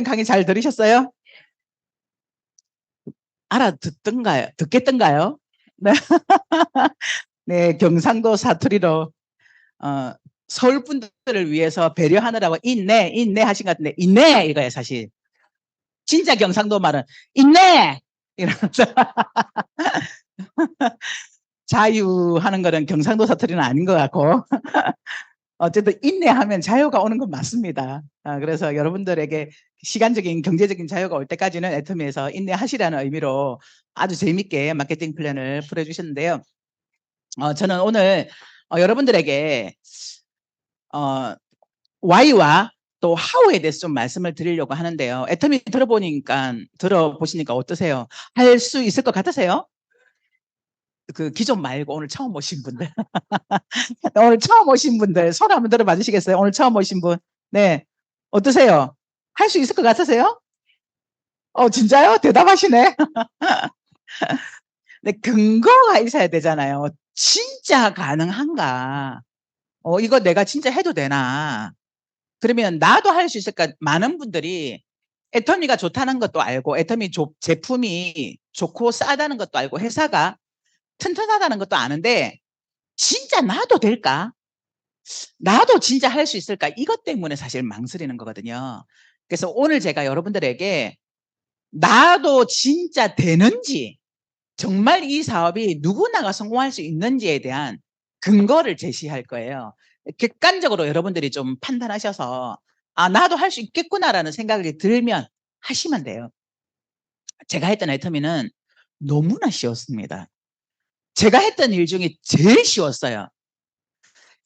강의 잘 들으셨어요? 알아듣던가요? 듣겠던가요? 네. 네, 경상도 사투리로 어, 서울 분들을 위해서 배려하느라고 인내 하신 것 같은데 인내 이거예요 사실. 진짜 경상도 말은 인내 이러면서 자유하는 거는 경상도 사투리는 아닌 것 같고 어쨌든 인내하면 자유가 오는 건 맞습니다. 그래서 여러분들에게 시간적인 경제적인 자유가 올 때까지는 애터미에서 인내하시라는 의미로 아주 재밌게 마케팅 플랜을 풀어주셨는데요. 저는 오늘 여러분들에게 Y와 또 How에 대해서 좀 말씀을 드리려고 하는데요. 애터미 들어보시니까 어떠세요? 할 수 있을 것 같으세요? 그 기존 말고 오늘 처음 오신 분들. 오늘 처음 오신 분들 손 한번 들어봐 주시겠어요? 오늘 처음 오신 분. 네. 어떠세요? 할 수 있을 것 같으세요? 진짜요? 대답하시네. 네, 근거가 있어야 되잖아요. 진짜 가능한가? 이거 내가 진짜 해도 되나? 그러면 나도 할 수 있을까? 많은 분들이 애터미가 좋다는 것도 알고, 애터미 제품이 좋고 싸다는 것도 알고, 회사가 튼튼하다는 것도 아는데, 진짜 나도 될까? 나도 진짜 할 수 있을까? 이것 때문에 사실 망설이는 거거든요. 그래서 오늘 제가 여러분들에게 나도 진짜 되는지, 정말 이 사업이 누구나가 성공할 수 있는지에 대한 근거를 제시할 거예요. 객관적으로 여러분들이 좀 판단하셔서 나도 할 수 있겠구나라는 생각이 들면 하시면 돼요. 제가 했던 애터미는 너무나 쉬웠습니다. 제가 했던 일 중에 제일 쉬웠어요.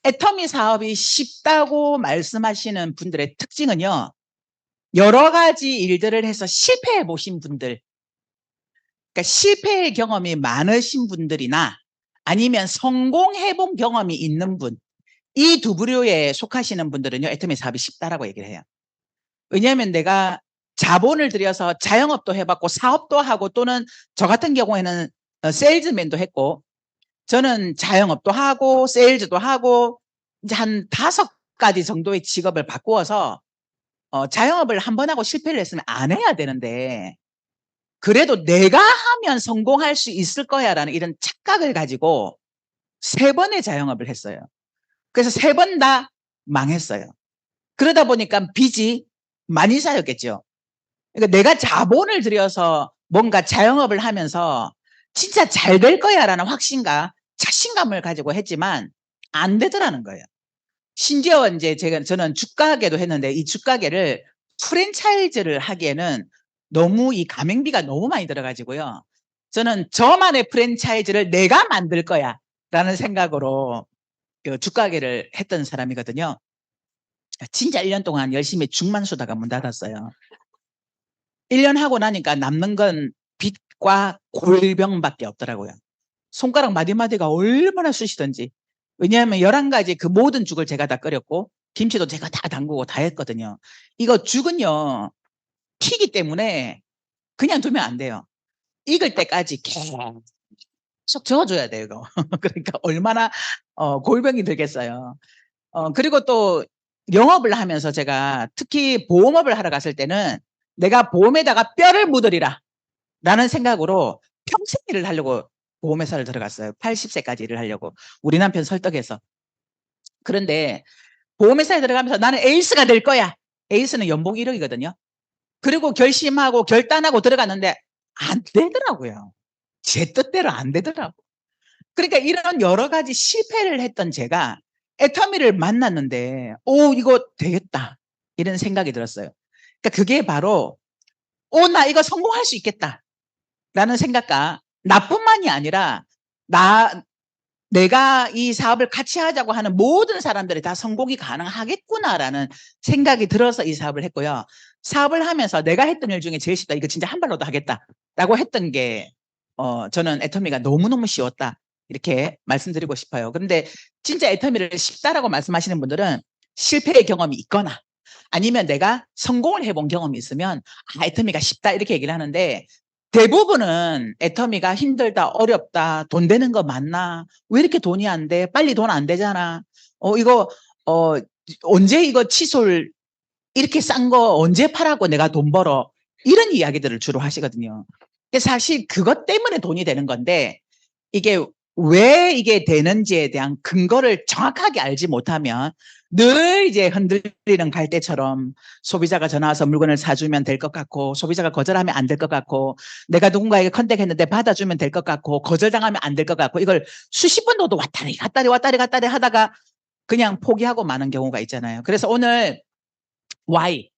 애터미 사업이 쉽다고 말씀하시는 분들의 특징은요. 여러 가지 일들을 해서 실패해 보신 분들, 그러니까 실패의 경험이 많으신 분들이나 아니면 성공해 본 경험이 있는 분, 이 두 부류에 속하시는 분들은요. 애터미 사업이 쉽다라고 얘기를 해요. 왜냐하면 내가 자본을 들여서 자영업도 해봤고 사업도 하고 또는 저 같은 경우에는 세일즈맨도 했고 저는 자영업도 하고 세일즈도 하고 이제 한 5가지 정도의 직업을 바꾸어서 자영업을 한 번 하고 실패를 했으면 안 해야 되는데 그래도 내가 하면 성공할 수 있을 거야라는 이런 착각을 가지고 3번의 자영업을 했어요. 그래서 3번 다 망했어요. 그러다 보니까 빚이 많이 쌓였겠죠. 그러니까 내가 자본을 들여서 뭔가 자영업을 하면서 진짜 잘 될 거야라는 확신과 자신감을 가지고 했지만 안 되더라는 거예요. 심지어 이제 저는 죽가게도 했는데 이 죽가게를 프랜차이즈를 하기에는 너무 이 가맹비가 너무 많이 들어가지고요. 저는 저만의 프랜차이즈를 내가 만들 거야 라는 생각으로 그 죽가게를 했던 사람이거든요. 진짜 1년 동안 열심히 죽만 수다가 문 닫았어요. 1년 하고 나니까 남는 건 빚과 골병밖에 없더라고요. 손가락 마디마디가 얼마나 쑤시던지. 왜냐하면 11가지 그 모든 죽을 제가 다 끓였고 김치도 제가 다 담그고 다 했거든요. 이거 죽은요. 튀기 때문에 그냥 두면 안 돼요. 익을 때까지 계속 저어줘야 돼요. 이거. 그러니까 얼마나 골병이 들겠어요. 그리고 또 영업을 하면서 제가 특히 보험업을 하러 갔을 때는 내가 보험에다가 뼈를 묻으리라 라는 생각으로 평생 일을 하려고 보험회사를 들어갔어요. 80세까지 일을 하려고. 우리 남편 설득해서. 그런데 보험회사에 들어가면서 나는 에이스가 될 거야. 에이스는 연봉 1억이거든요. 그리고 결심하고 결단하고 들어갔는데 안 되더라고요. 제 뜻대로 안 되더라고. 그러니까 이런 여러 가지 실패를 했던 제가 애터미를 만났는데 이거 되겠다. 이런 생각이 들었어요. 그러니까 그게 바로 나 이거 성공할 수 있겠다. 라는 생각과 나뿐만이 아니라 내가 이 사업을 같이 하자고 하는 모든 사람들이 다 성공이 가능하겠구나라는 생각이 들어서 이 사업을 했고요. 사업을 하면서 내가 했던 일 중에 제일 쉽다. 이거 진짜 한 발로도 하겠다라고 했던 게 저는 애터미가 너무너무 쉬웠다. 이렇게 말씀드리고 싶어요. 그런데 진짜 애터미를 쉽다라고 말씀하시는 분들은 실패의 경험이 있거나 아니면 내가 성공을 해본 경험이 있으면 애터미가 쉽다 이렇게 얘기를 하는데 대부분은 애터미가 힘들다, 어렵다, 돈 되는 거 맞나? 왜 이렇게 돈이 안 돼? 빨리 돈 안 되잖아. 이거, 언제 이거 이렇게 싼 거 언제 팔라고 내가 돈 벌어. 이런 이야기들을 주로 하시거든요. 근데 사실 그것 때문에 돈이 되는 건데 이게 왜 이게 되는지에 대한 근거를 정확하게 알지 못하면 늘 이제 흔들리는 갈대처럼 소비자가 전화 와서 물건을 사주면 될 것 같고 소비자가 거절하면 안 될 것 같고 내가 누군가에게 컨택했는데 받아주면 될 것 같고 거절당하면 안 될 것 같고 이걸 수십 번도 왔다리 갔다리 왔다리 갔다리 하다가 그냥 포기하고 마는 경우가 있잖아요. 그래서 오늘 why,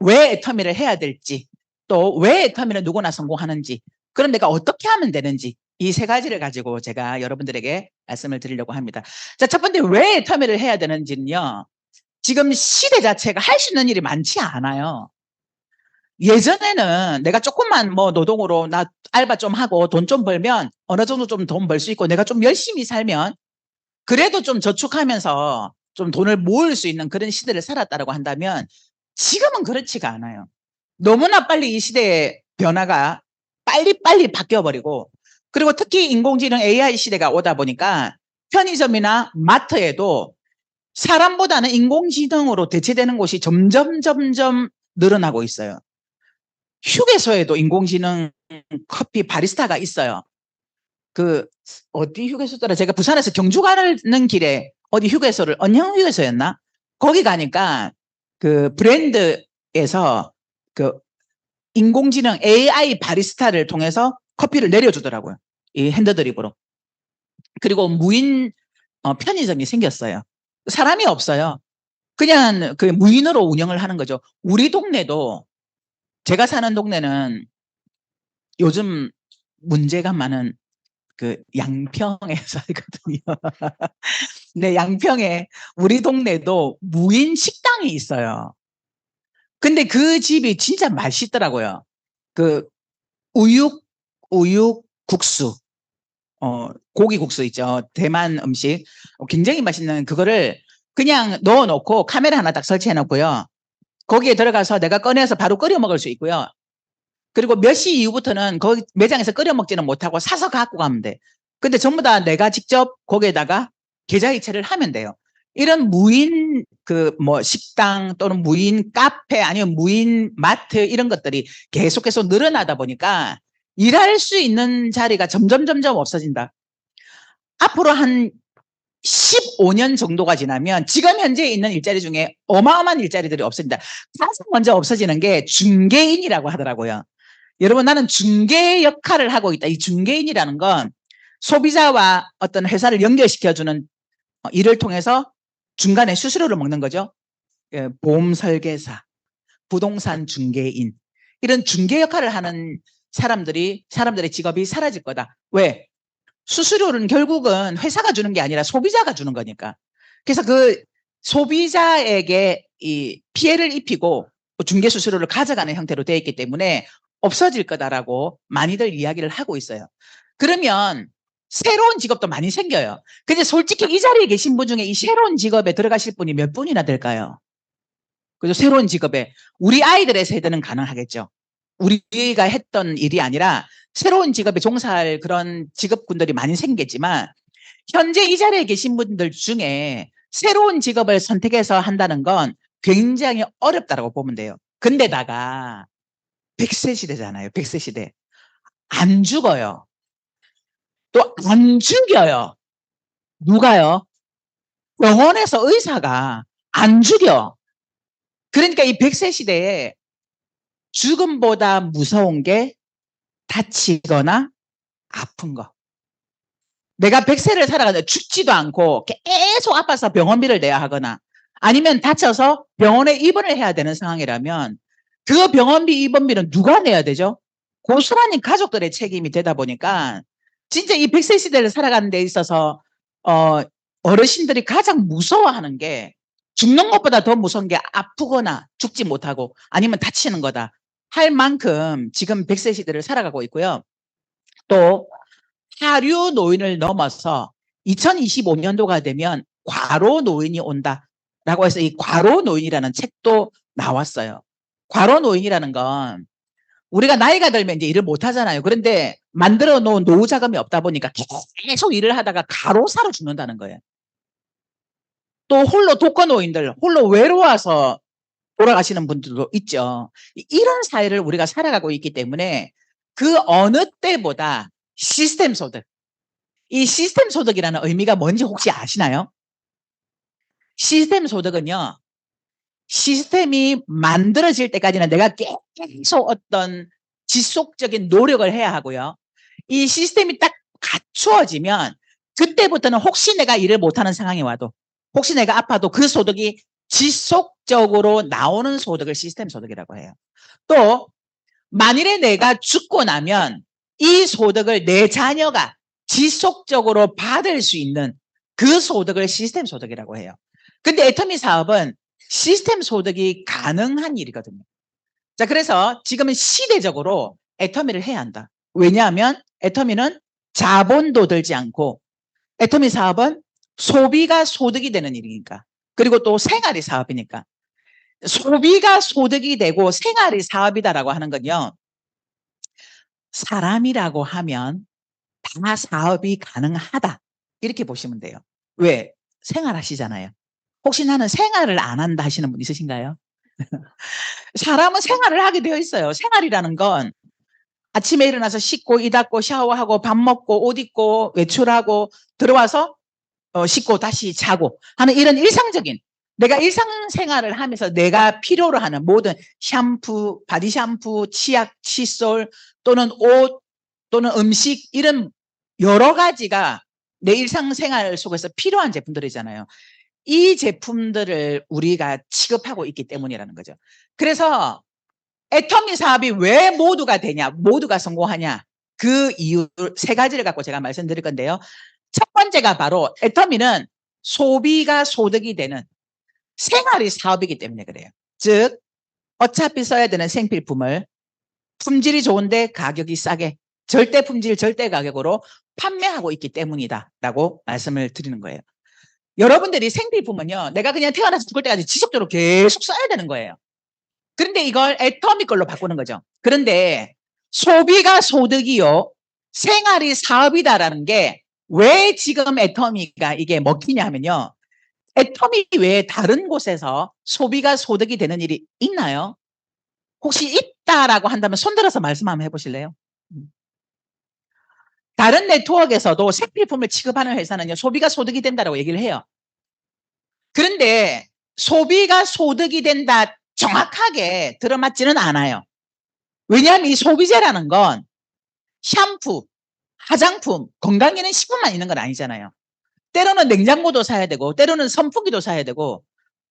왜 애터미를 해야 될지 또 왜 애터미를 누구나 성공하는지 그럼 내가 어떻게 하면 되는지 이 세 가지를 가지고 제가 여러분들에게 말씀을 드리려고 합니다. 자, 첫 번째 왜 애터미를 해야 되는지는요. 지금 시대 자체가 할 수 있는 일이 많지 않아요. 예전에는 내가 조금만 뭐 노동으로 나 알바 좀 하고 돈 좀 벌면 어느 정도 좀 돈 벌 수 있고 내가 좀 열심히 살면 그래도 좀 저축하면서 좀 돈을 모을 수 있는 그런 시대를 살았다라고 한다면 지금은 그렇지가 않아요. 너무나 빨리 이 시대의 변화가 빨리빨리 바뀌어버리고 그리고 특히 인공지능 AI 시대가 오다 보니까 편의점이나 마트에도 사람보다는 인공지능으로 대체되는 곳이 점점 늘어나고 있어요. 휴게소에도 인공지능 커피 바리스타가 있어요. 그 어디 휴게소더라 제가 부산에서 경주 가는 길에 어디 휴게소를 언양 휴게소였나? 거기 가니까 그 브랜드에서 그 인공지능 AI 바리스타를 통해서 커피를 내려주더라고요. 이 핸드드립으로. 그리고 무인 편의점이 생겼어요. 사람이 없어요. 그냥 그 무인으로 운영을 하는 거죠. 우리 동네도 제가 사는 동네는 요즘 문제가 많은 그 양평에 살거든요. 네, 양평에 우리 동네도 무인 식당이 있어요. 근데 그 집이 진짜 맛있더라고요. 그 우육 국수, 고기 국수 있죠. 대만 음식. 굉장히 맛있는 그거를 그냥 넣어놓고 카메라 하나 딱 설치해 놓고요. 거기에 들어가서 내가 꺼내서 바로 끓여 먹을 수 있고요. 그리고 몇 시 이후부터는 거기 매장에서 끓여 먹지는 못하고 사서 갖고 가면 돼. 근데 전부 다 내가 직접 거기에다가 계좌이체를 하면 돼요. 이런 무인 그 뭐 식당 또는 무인 카페 아니면 무인 마트 이런 것들이 계속해서 늘어나다 보니까 일할 수 있는 자리가 점점 없어진다. 앞으로 한 15년 정도가 지나면 지금 현재 있는 일자리 중에 어마어마한 일자리들이 없어진다. 가장 먼저 없어지는 게 중개인이라고 하더라고요. 여러분 나는 중개 역할을 하고 있다. 이 중개인이라는 건 소비자와 어떤 회사를 연결시켜주는 일을 통해서 중간에 수수료를 먹는 거죠. 보험 설계사, 부동산 중개인 이런 중개 역할을 하는 사람들의 직업이 사라질 거다. 왜? 수수료는 결국은 회사가 주는 게 아니라 소비자가 주는 거니까. 그래서 그 소비자에게 이 피해를 입히고 중개 수수료를 가져가는 형태로 되어 있기 때문에 없어질 거다라고 많이들 이야기를 하고 있어요. 그러면 새로운 직업도 많이 생겨요. 근데 솔직히 이 자리에 계신 분 중에 이 새로운 직업에 들어가실 분이 몇 분이나 될까요? 그래서 새로운 직업에 우리 아이들의 세대는 가능하겠죠. 우리가 했던 일이 아니라 새로운 직업에 종사할 그런 직업군들이 많이 생겼지만 현재 이 자리에 계신 분들 중에 새로운 직업을 선택해서 한다는 건 굉장히 어렵다고 보면 돼요. 근데다가 100세 시대잖아요. 100세 시대. 안 죽어요. 또 안 죽여요. 누가요? 병원에서 의사가 안 죽여. 그러니까 이 100세 시대에 죽음보다 무서운 게 다치거나 아픈 거. 내가 100세를 살아가는데 죽지도 않고 계속 아파서 병원비를 내야 하거나 아니면 다쳐서 병원에 입원을 해야 되는 상황이라면 그 병원비 입원비는 누가 내야 되죠? 고스란히 가족들의 책임이 되다 보니까 진짜 이 100세 시대를 살아가는 데 있어서 어르신들이 가장 무서워하는 게 죽는 것보다 더 무서운 게 아프거나 죽지 못하고 아니면 다치는 거다 할 만큼 지금 100세 시대를 살아가고 있고요. 또 하류 노인을 넘어서 2025년도가 되면 과로 노인이 온다라고 해서 이 과로 노인이라는 책도 나왔어요. 과로 노인이라는 건 우리가 나이가 들면 이제 일을 못 하잖아요. 그런데 만들어 놓은 노후 자금이 없다 보니까 계속 일을 하다가 가로사로 죽는다는 거예요. 또 홀로 독거노인들, 홀로 외로워서 돌아가시는 분들도 있죠. 이런 사회를 우리가 살아가고 있기 때문에 그 어느 때보다 시스템 소득, 이 시스템 소득이라는 의미가 뭔지 혹시 아시나요? 시스템 소득은요, 시스템이 만들어질 때까지는 내가 계속 어떤 지속적인 노력을 해야 하고요. 이 시스템이 딱 갖추어지면 그때부터는 혹시 내가 일을 못하는 상황이 와도, 혹시 내가 아파도 그 소득이 지속적으로 나오는 소득을 시스템 소득이라고 해요. 또 만일에 내가 죽고 나면 이 소득을 내 자녀가 지속적으로 받을 수 있는 그 소득을 시스템 소득이라고 해요. 근데 애터미 사업은 시스템 소득이 가능한 일이거든요. 자, 그래서 지금은 시대적으로 애터미를 해야 한다. 왜냐하면 애터미는 자본도 들지 않고, 애터미 사업은 소비가 소득이 되는 일이니까, 그리고 또 생활이 사업이니까. 소비가 소득이 되고 생활이 사업이다라고 하는 건요, 사람이라고 하면 다 사업이 가능하다, 이렇게 보시면 돼요. 왜? 생활하시잖아요. 혹시 나는 생활을 안 한다 하시는 분 있으신가요? 사람은 생활을 하게 되어 있어요. 생활이라는 건 아침에 일어나서 씻고 이 닦고 샤워하고 밥 먹고 옷 입고 외출하고 들어와서 씻고 다시 자고 하는 이런 일상적인, 내가 일상생활을 하면서 내가 필요로 하는 모든 샴푸, 바디 샴푸, 치약, 칫솔 또는 옷 또는 음식, 이런 여러 가지가 내 일상생활 속에서 필요한 제품들이잖아요. 이 제품들을 우리가 취급하고 있기 때문이라는 거죠. 그래서 애터미 사업이 왜 모두가 되냐, 모두가 성공하냐, 그 이유 세 가지를 갖고 제가 말씀드릴 건데요. 첫 번째가 바로 애터미는 소비가 소득이 되는 생활이 사업이기 때문에 그래요. 즉 어차피 써야 되는 생필품을 품질이 좋은데 가격이 싸게, 절대 품질 절대 가격으로 판매하고 있기 때문이다 라고 말씀을 드리는 거예요. 여러분들이 생필품은요, 내가 그냥 태어나서 죽을 때까지 지속적으로 계속 써야 되는 거예요. 그런데 이걸 애터미 걸로 바꾸는 거죠. 그런데 소비가 소득이요, 생활이 사업이다라는 게 왜 지금 애터미가 이게 먹히냐 하면요, 애터미 외에 다른 곳에서 소비가 소득이 되는 일이 있나요? 혹시 있다라고 한다면 손들어서 말씀 한번 해보실래요? 다른 네트워크에서도 생필품을 취급하는 회사는요, 소비가 소득이 된다라고 얘기를 해요. 그런데 소비가 소득이 된다 정확하게 들어맞지는 않아요. 왜냐하면 이 소비재라는 건 샴푸, 화장품, 건강기능 식품만 있는 건 아니잖아요. 때로는 냉장고도 사야 되고, 때로는 선풍기도 사야 되고,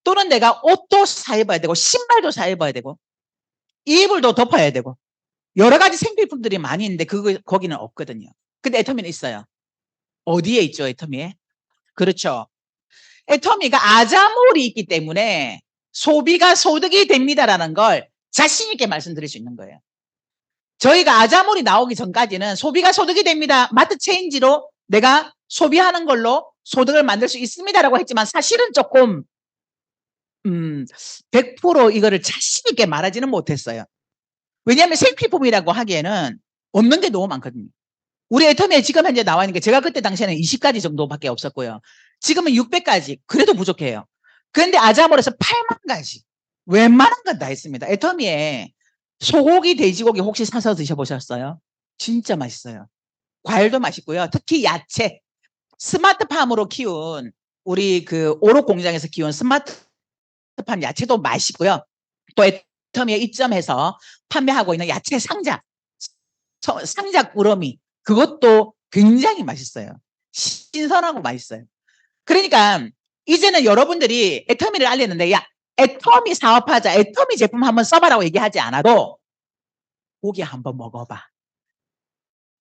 또는 내가 옷도 사 입어야 되고, 신발도 사 입어야 되고, 이불도 덮어야 되고, 여러 가지 생필품들이 많이 있는데 거기는 없거든요. 근데 애터미는 있어요. 어디에 있죠, 애터미에? 그렇죠. 애터미가 아자몰이 있기 때문에 소비가 소득이 됩니다라는 걸 자신 있게 말씀드릴 수 있는 거예요. 저희가 아자몰이 나오기 전까지는 소비가 소득이 됩니다, 마트 체인지로 내가 소비하는 걸로 소득을 만들 수 있습니다라고 했지만, 사실은 조금 100% 이거를 자신 있게 말하지는 못했어요. 왜냐하면 생필품이라고 하기에는 없는 게 너무 많거든요. 우리 애터미에 지금 현재 나와 있는 게, 제가 그때 당시에는 20가지 정도밖에 없었고요. 지금은 600가지, 그래도 부족해요. 그런데 아자몰에서 8만 가지, 웬만한 건 다 있습니다. 애터미에 소고기, 돼지고기 혹시 사서 드셔보셨어요? 진짜 맛있어요. 과일도 맛있고요. 특히 야채, 스마트팜으로 키운, 우리 그 오록 공장에서 키운 스마트팜 야채도 맛있고요. 또 애터미에 입점해서 판매하고 있는 야채 상자, 상자 꾸러미, 그것도 굉장히 맛있어요. 신선하고 맛있어요. 그러니까 이제는 여러분들이 애터미를 알리는데, 야, 애터미 사업하자, 애터미 제품 한번 써봐라고 얘기하지 않아도 고기 한번 먹어봐,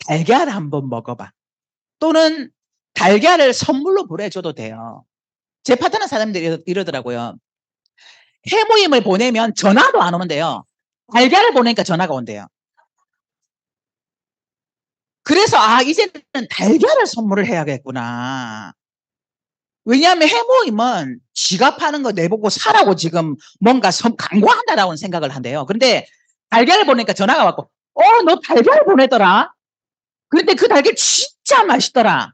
달걀 한번 먹어봐, 또는 달걀을 선물로 보내줘도 돼요. 제 파트너 사장님들이 이러더라고요. 해모임을 보내면 전화도 안 오는데요, 달걀을 보내니까 전화가 온대요. 그래서 이제는 달걀을 선물을 해야겠구나. 왜냐하면 해모임은 지가 파는 거 내보고 사라고 지금 뭔가 광고한다라고 생각을 한대요. 그런데 달걀을 보내니까 전화가 왔고, 너 달걀 보내더라? 그런데 그 달걀 진짜 맛있더라,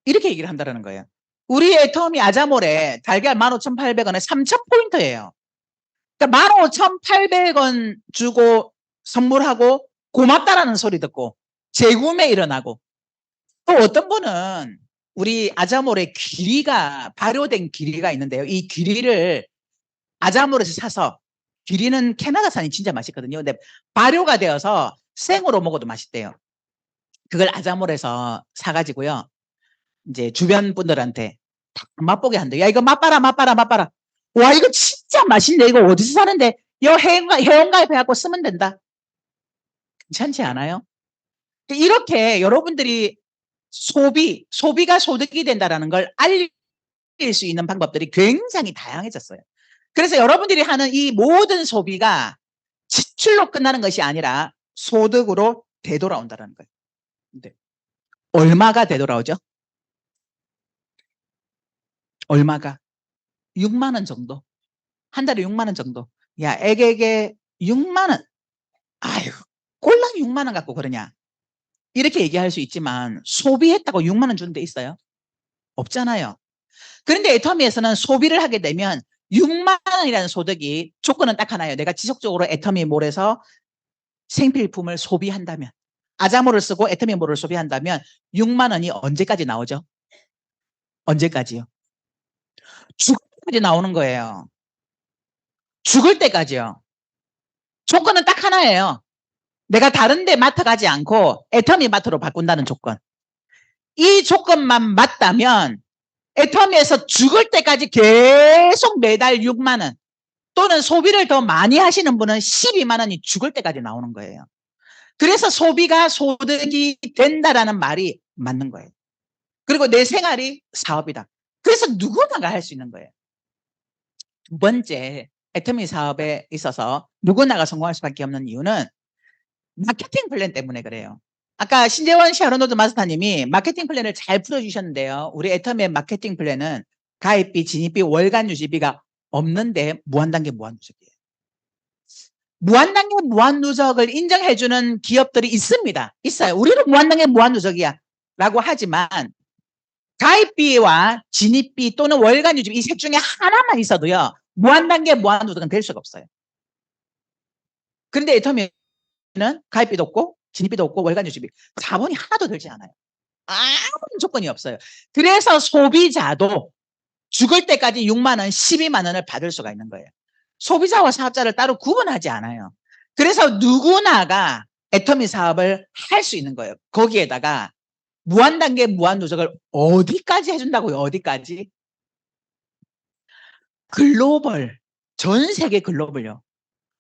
이렇게 얘기를 한다는 거예요. 우리 애터미 아자몰에 달걀 15,800원에 3,000포인트예요. 그러니까 15,800원 주고 선물하고 고맙다라는 소리 듣고 재구매 일어나고, 또 어떤 분은 우리 아자몰에 귀리가 발효된 귀리가 있는데요. 이 귀리를 아자몰에서 사서, 귀리는 캐나다산이 진짜 맛있거든요. 근데 발효가 되어서 생으로 먹어도 맛있대요. 그걸 아자몰에서 사가지고요, 이제 주변 분들한테 다 맛보게 한대요. 야, 이거 맛봐라, 맛봐라, 맛봐라. 와, 이거 진짜 맛있네. 이거 어디서 사는데? 여 회원가입해갖고 쓰면 된다. 괜찮지 않아요? 이렇게 여러분들이 소비가 소득이 된다는 걸 알릴 수 있는 방법들이 굉장히 다양해졌어요. 그래서 여러분들이 하는 이 모든 소비가 지출로 끝나는 것이 아니라 소득으로 되돌아온다는 거예요. 근데 얼마가 되돌아오죠? 얼마가? 6만 원 정도. 한 달에 6만 원 정도. 야, 애게게 6만 원. 아유, 꼴랑 6만 원 갖고 그러냐? 이렇게 얘기할 수 있지만 소비했다고 6만 원 주는 데 있어요? 없잖아요. 그런데 애터미에서는 소비를 하게 되면 6만 원이라는 소득이, 조건은 딱 하나예요. 내가 지속적으로 애터미몰에서 생필품을 소비한다면, 아자몰을 쓰고 애터미몰을 소비한다면 6만 원이 언제까지 나오죠? 언제까지요? 죽을 때까지 나오는 거예요. 죽을 때까지요. 조건은 딱 하나예요. 내가 다른 데 마트 가지 않고 애터미 마트로 바꾼다는 조건. 이 조건만 맞다면 애터미에서 죽을 때까지 계속 매달 6만 원, 또는 소비를 더 많이 하시는 분은 12만 원이 죽을 때까지 나오는 거예요. 그래서 소비가 소득이 된다라는 말이 맞는 거예요. 그리고 내 생활이 사업이다. 그래서 누구나가 할 수 있는 거예요. 두 번째, 애터미 사업에 있어서 누구나가 성공할 수밖에 없는 이유는 마케팅 플랜 때문에 그래요. 아까 신재원 샤로노드 마스터님이 마케팅 플랜을 잘 풀어주셨는데요. 우리 애터미의 마케팅 플랜은 가입비, 진입비, 월간 유지비가 없는데 무한단계 무한누적이에요. 무한단계 무한누적을 인정해주는 기업들이 있습니다. 있어요. 우리는 무한단계 무한누적이야 라고 하지만 가입비와 진입비 또는 월간 유지비, 이 셋 중에 하나만 있어도요, 무한단계 무한누적은 될 수가 없어요. 그런데 애터미는 가입비도 없고 진입비도 없고 월간 유지비, 자본이 하나도 들지 않아요. 아무런 조건이 없어요. 그래서 소비자도 죽을 때까지 6만 원, 12만 원을 받을 수가 있는 거예요. 소비자와 사업자를 따로 구분하지 않아요. 그래서 누구나가 애터미 사업을 할 수 있는 거예요. 거기에다가 무한단계 무한누적을 어디까지 해준다고요? 어디까지? 글로벌, 전 세계 글로벌요.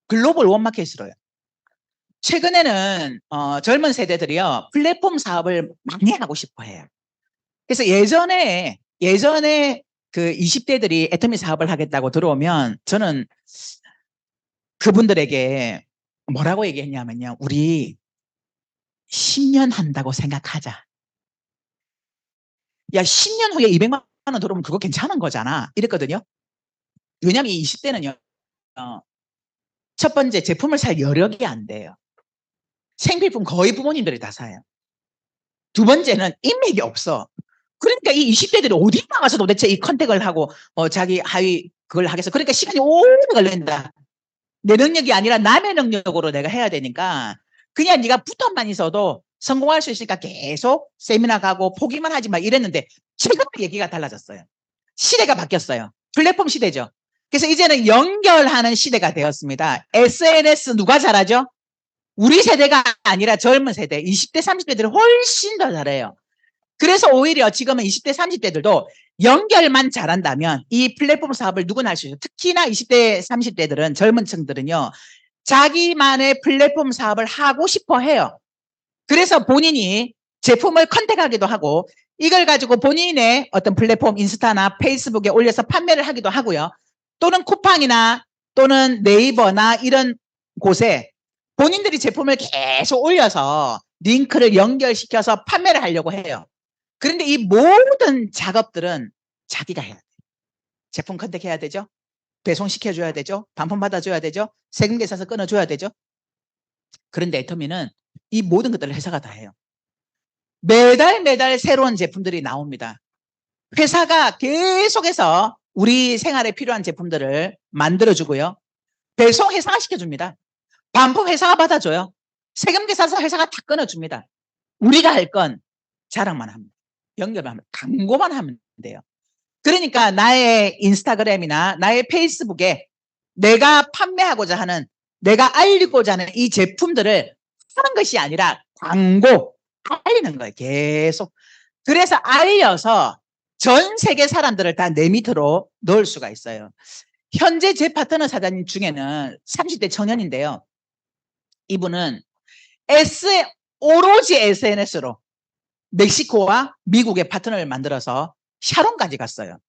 글로벌 원마켓으로요. 최근에는 젊은 세대들이요, 플랫폼 사업을 많이 하고 싶어 해요. 그래서 예전에 그 20대들이 애터미 사업을 하겠다고 들어오면 저는 그분들에게 뭐라고 얘기했냐면요, 우리 10년 한다고 생각하자. 야, 10년 후에 200만 원 들어오면 그거 괜찮은 거잖아 이랬거든요. 왜냐하면 이 20대는요, 첫 번째, 제품을 살 여력이 안 돼요. 생필품 거의 부모님들이 다 사요. 두 번째는 인맥이 없어. 그러니까 이 20대들이 어디 나가서 도대체 이 컨택을 하고 자기 하위 그걸 하겠어. 그러니까 시간이 오래 걸린다. 내 능력이 아니라 남의 능력으로 내가 해야 되니까 그냥 네가 붙어만 있어도 성공할 수 있으니까 계속 세미나 가고 포기만 하지 마 이랬는데, 최근 얘기가 달라졌어요. 시대가 바뀌었어요. 플랫폼 시대죠. 그래서 이제는 연결하는 시대가 되었습니다. SNS 누가 잘하죠? 우리 세대가 아니라 젊은 세대, 20대, 30대들이 훨씬 더 잘해요. 그래서 오히려 지금은 20대, 30대들도 연결만 잘한다면 이 플랫폼 사업을 누구나 할 수 있어요. 특히나 20대, 30대들은, 젊은 층들은요, 자기만의 플랫폼 사업을 하고 싶어 해요. 그래서 본인이 제품을 컨택하기도 하고 이걸 가지고 본인의 어떤 플랫폼, 인스타나 페이스북에 올려서 판매를 하기도 하고요. 또는 쿠팡이나 또는 네이버나 이런 곳에 본인들이 제품을 계속 올려서 링크를 연결시켜서 판매를 하려고 해요. 그런데 이 모든 작업들은 자기가 해야 돼요. 제품 컨택해야 되죠. 배송시켜줘야 되죠. 반품 받아줘야 되죠. 세금 계산서 끊어줘야 되죠. 그런데 애터미는 이 모든 것들을 회사가 다 해요. 매달 새로운 제품들이 나옵니다. 회사가 계속해서 우리 생활에 필요한 제품들을 만들어주고요. 배송 회사가 시켜줍니다. 반품 회사가 받아줘요. 세금 계산서 회사가 다 끊어줍니다. 우리가 할 건 자랑만 합니다. 연결만 하면, 광고만 하면 돼요. 그러니까 나의 인스타그램이나 나의 페이스북에 내가 판매하고자 하는, 내가 알리고자 하는 이 제품들을 하는 것이 아니라 광고, 알리는 거예요. 계속. 그래서 알려서 전 세계 사람들을 다 내 밑으로 넣을 수가 있어요. 현재 제 파트너 사장님 중에는 30대 청년인데요. 이분은 오로지 SNS로 멕시코와 미국의 파트너를 만들어서 샤론까지 갔어요.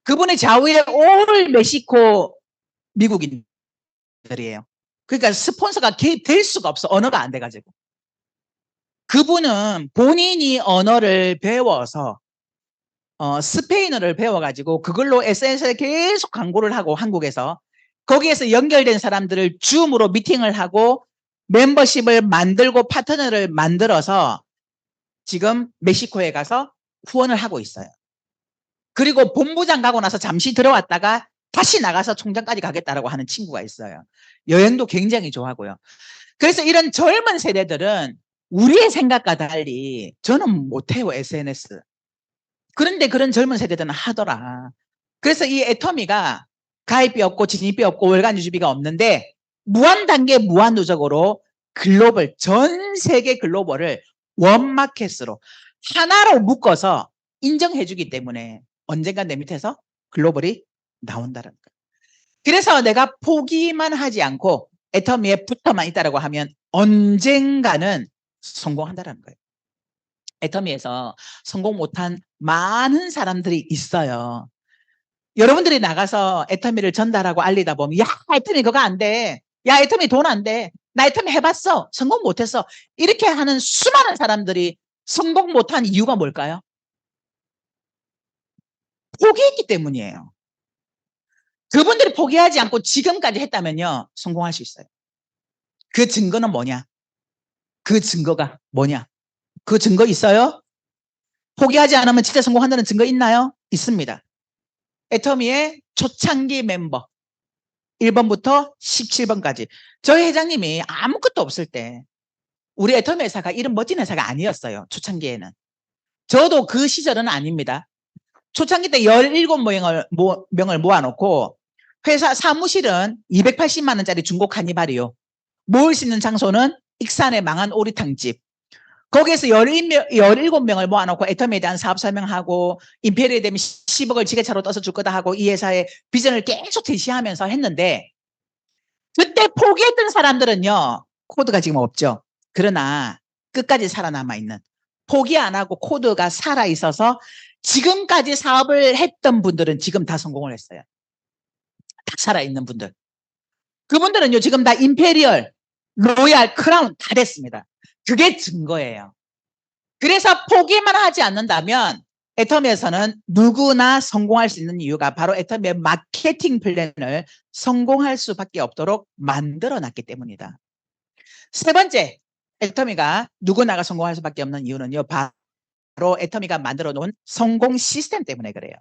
그분의 좌우에 올 멕시코 미국인들이에요. 그러니까 스폰서가 개입될 수가 없어. 언어가 안 돼가지고. 그분은 본인이 언어를 배워서 스페인어를 배워가지고 그걸로 SNS에 계속 광고를 하고 한국에서 거기에서 연결된 사람들을 줌으로 미팅을 하고 멤버십을 만들고 파트너를 만들어서 지금 멕시코에 가서 후원을 하고 있어요. 그리고 본부장 가고 나서 잠시 들어왔다가 다시 나가서 총장까지 가겠다라고 하는 친구가 있어요. 여행도 굉장히 좋아하고요. 그래서 이런 젊은 세대들은 우리의 생각과 달리 저는 못해요, SNS. 그런데 그런 젊은 세대들은 하더라. 그래서 이 애터미가 가입비 없고 진입비 없고 월간 유지비가 없는데 무한 단계 무한 누적으로 글로벌, 전 세계 글로벌을 원마켓으로 하나로 묶어서 인정해 주기 때문에 언젠가 내 밑에서 글로벌이 나온다는 거예요. 그래서 내가 포기만 하지 않고 애터미에 붙어만 있다라고 하면 언젠가는 성공한다는 거예요. 애터미에서 성공 못한 많은 사람들이 있어요. 여러분들이 나가서 애터미를 전달하고 알리다 보면 야, 애터미 그거 안 돼. 야, 애터미 돈 안 돼. 나 애터미 해봤어. 성공 못했어. 이렇게 하는 수많은 사람들이 성공 못한 이유가 뭘까요? 포기했기 때문이에요. 그분들이 포기하지 않고 지금까지 했다면요, 성공할 수 있어요. 그 증거는 뭐냐? 그 증거가 뭐냐? 그 증거 있어요? 포기하지 않으면 진짜 성공한다는 증거 있나요? 있습니다. 애터미의 초창기 멤버 1번부터 17번까지 저희 회장님이 아무것도 없을 때 우리 애터미 회사가 이런 멋진 회사가 아니었어요. 초창기에는. 저도 그 시절은 아닙니다. 초창기 때 17명을 모아놓고 회사 사무실은 280만 원짜리 중고 카니발이요. 모을 수 있는 장소는 익산의 망한 오리탕집. 거기에서 17명을 모아놓고 애터미에 대한 사업 설명하고 임페리에 되면 10억을 지게차로 떠서 줄 거다 하고 이 회사의 비전을 계속 제시하면서 했는데 그때 포기했던 사람들은요. 코드가 지금 없죠. 그러나 끝까지 살아남아 있는 포기 안 하고 코드가 살아있어서 지금까지 사업을 했던 분들은 지금 다 성공을 했어요. 다 살아있는 분들. 그분들은요. 지금 다 임페리얼, 로얄, 크라운 다 됐습니다. 그게 증거예요. 그래서 포기만 하지 않는다면 애터미에서는 누구나 성공할 수 있는 이유가 바로 애터미의 마케팅 플랜을 성공할 수밖에 없도록 만들어놨기 때문이다. 세 번째, 애터미가 누구나가 성공할 수밖에 없는 이유는요. 바로 애터미가 만들어 놓은 성공 시스템 때문에 그래요.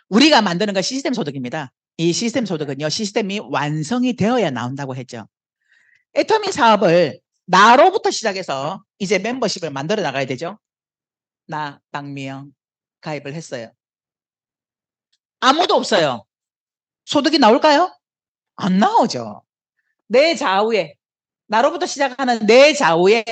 우리가 만드는 건 시스템 소득입니다. 이 시스템 소득은요. 시스템이 완성이 되어야 나온다고 했죠. 애터미 사업을 나로부터 시작해서 이제 멤버십을 만들어 나가야 되죠. 나 박미영 가입을 했어요. 아무도 없어요. 소득이 나올까요? 안 나오죠. 내 좌우에 나로부터 시작하는 내 좌우에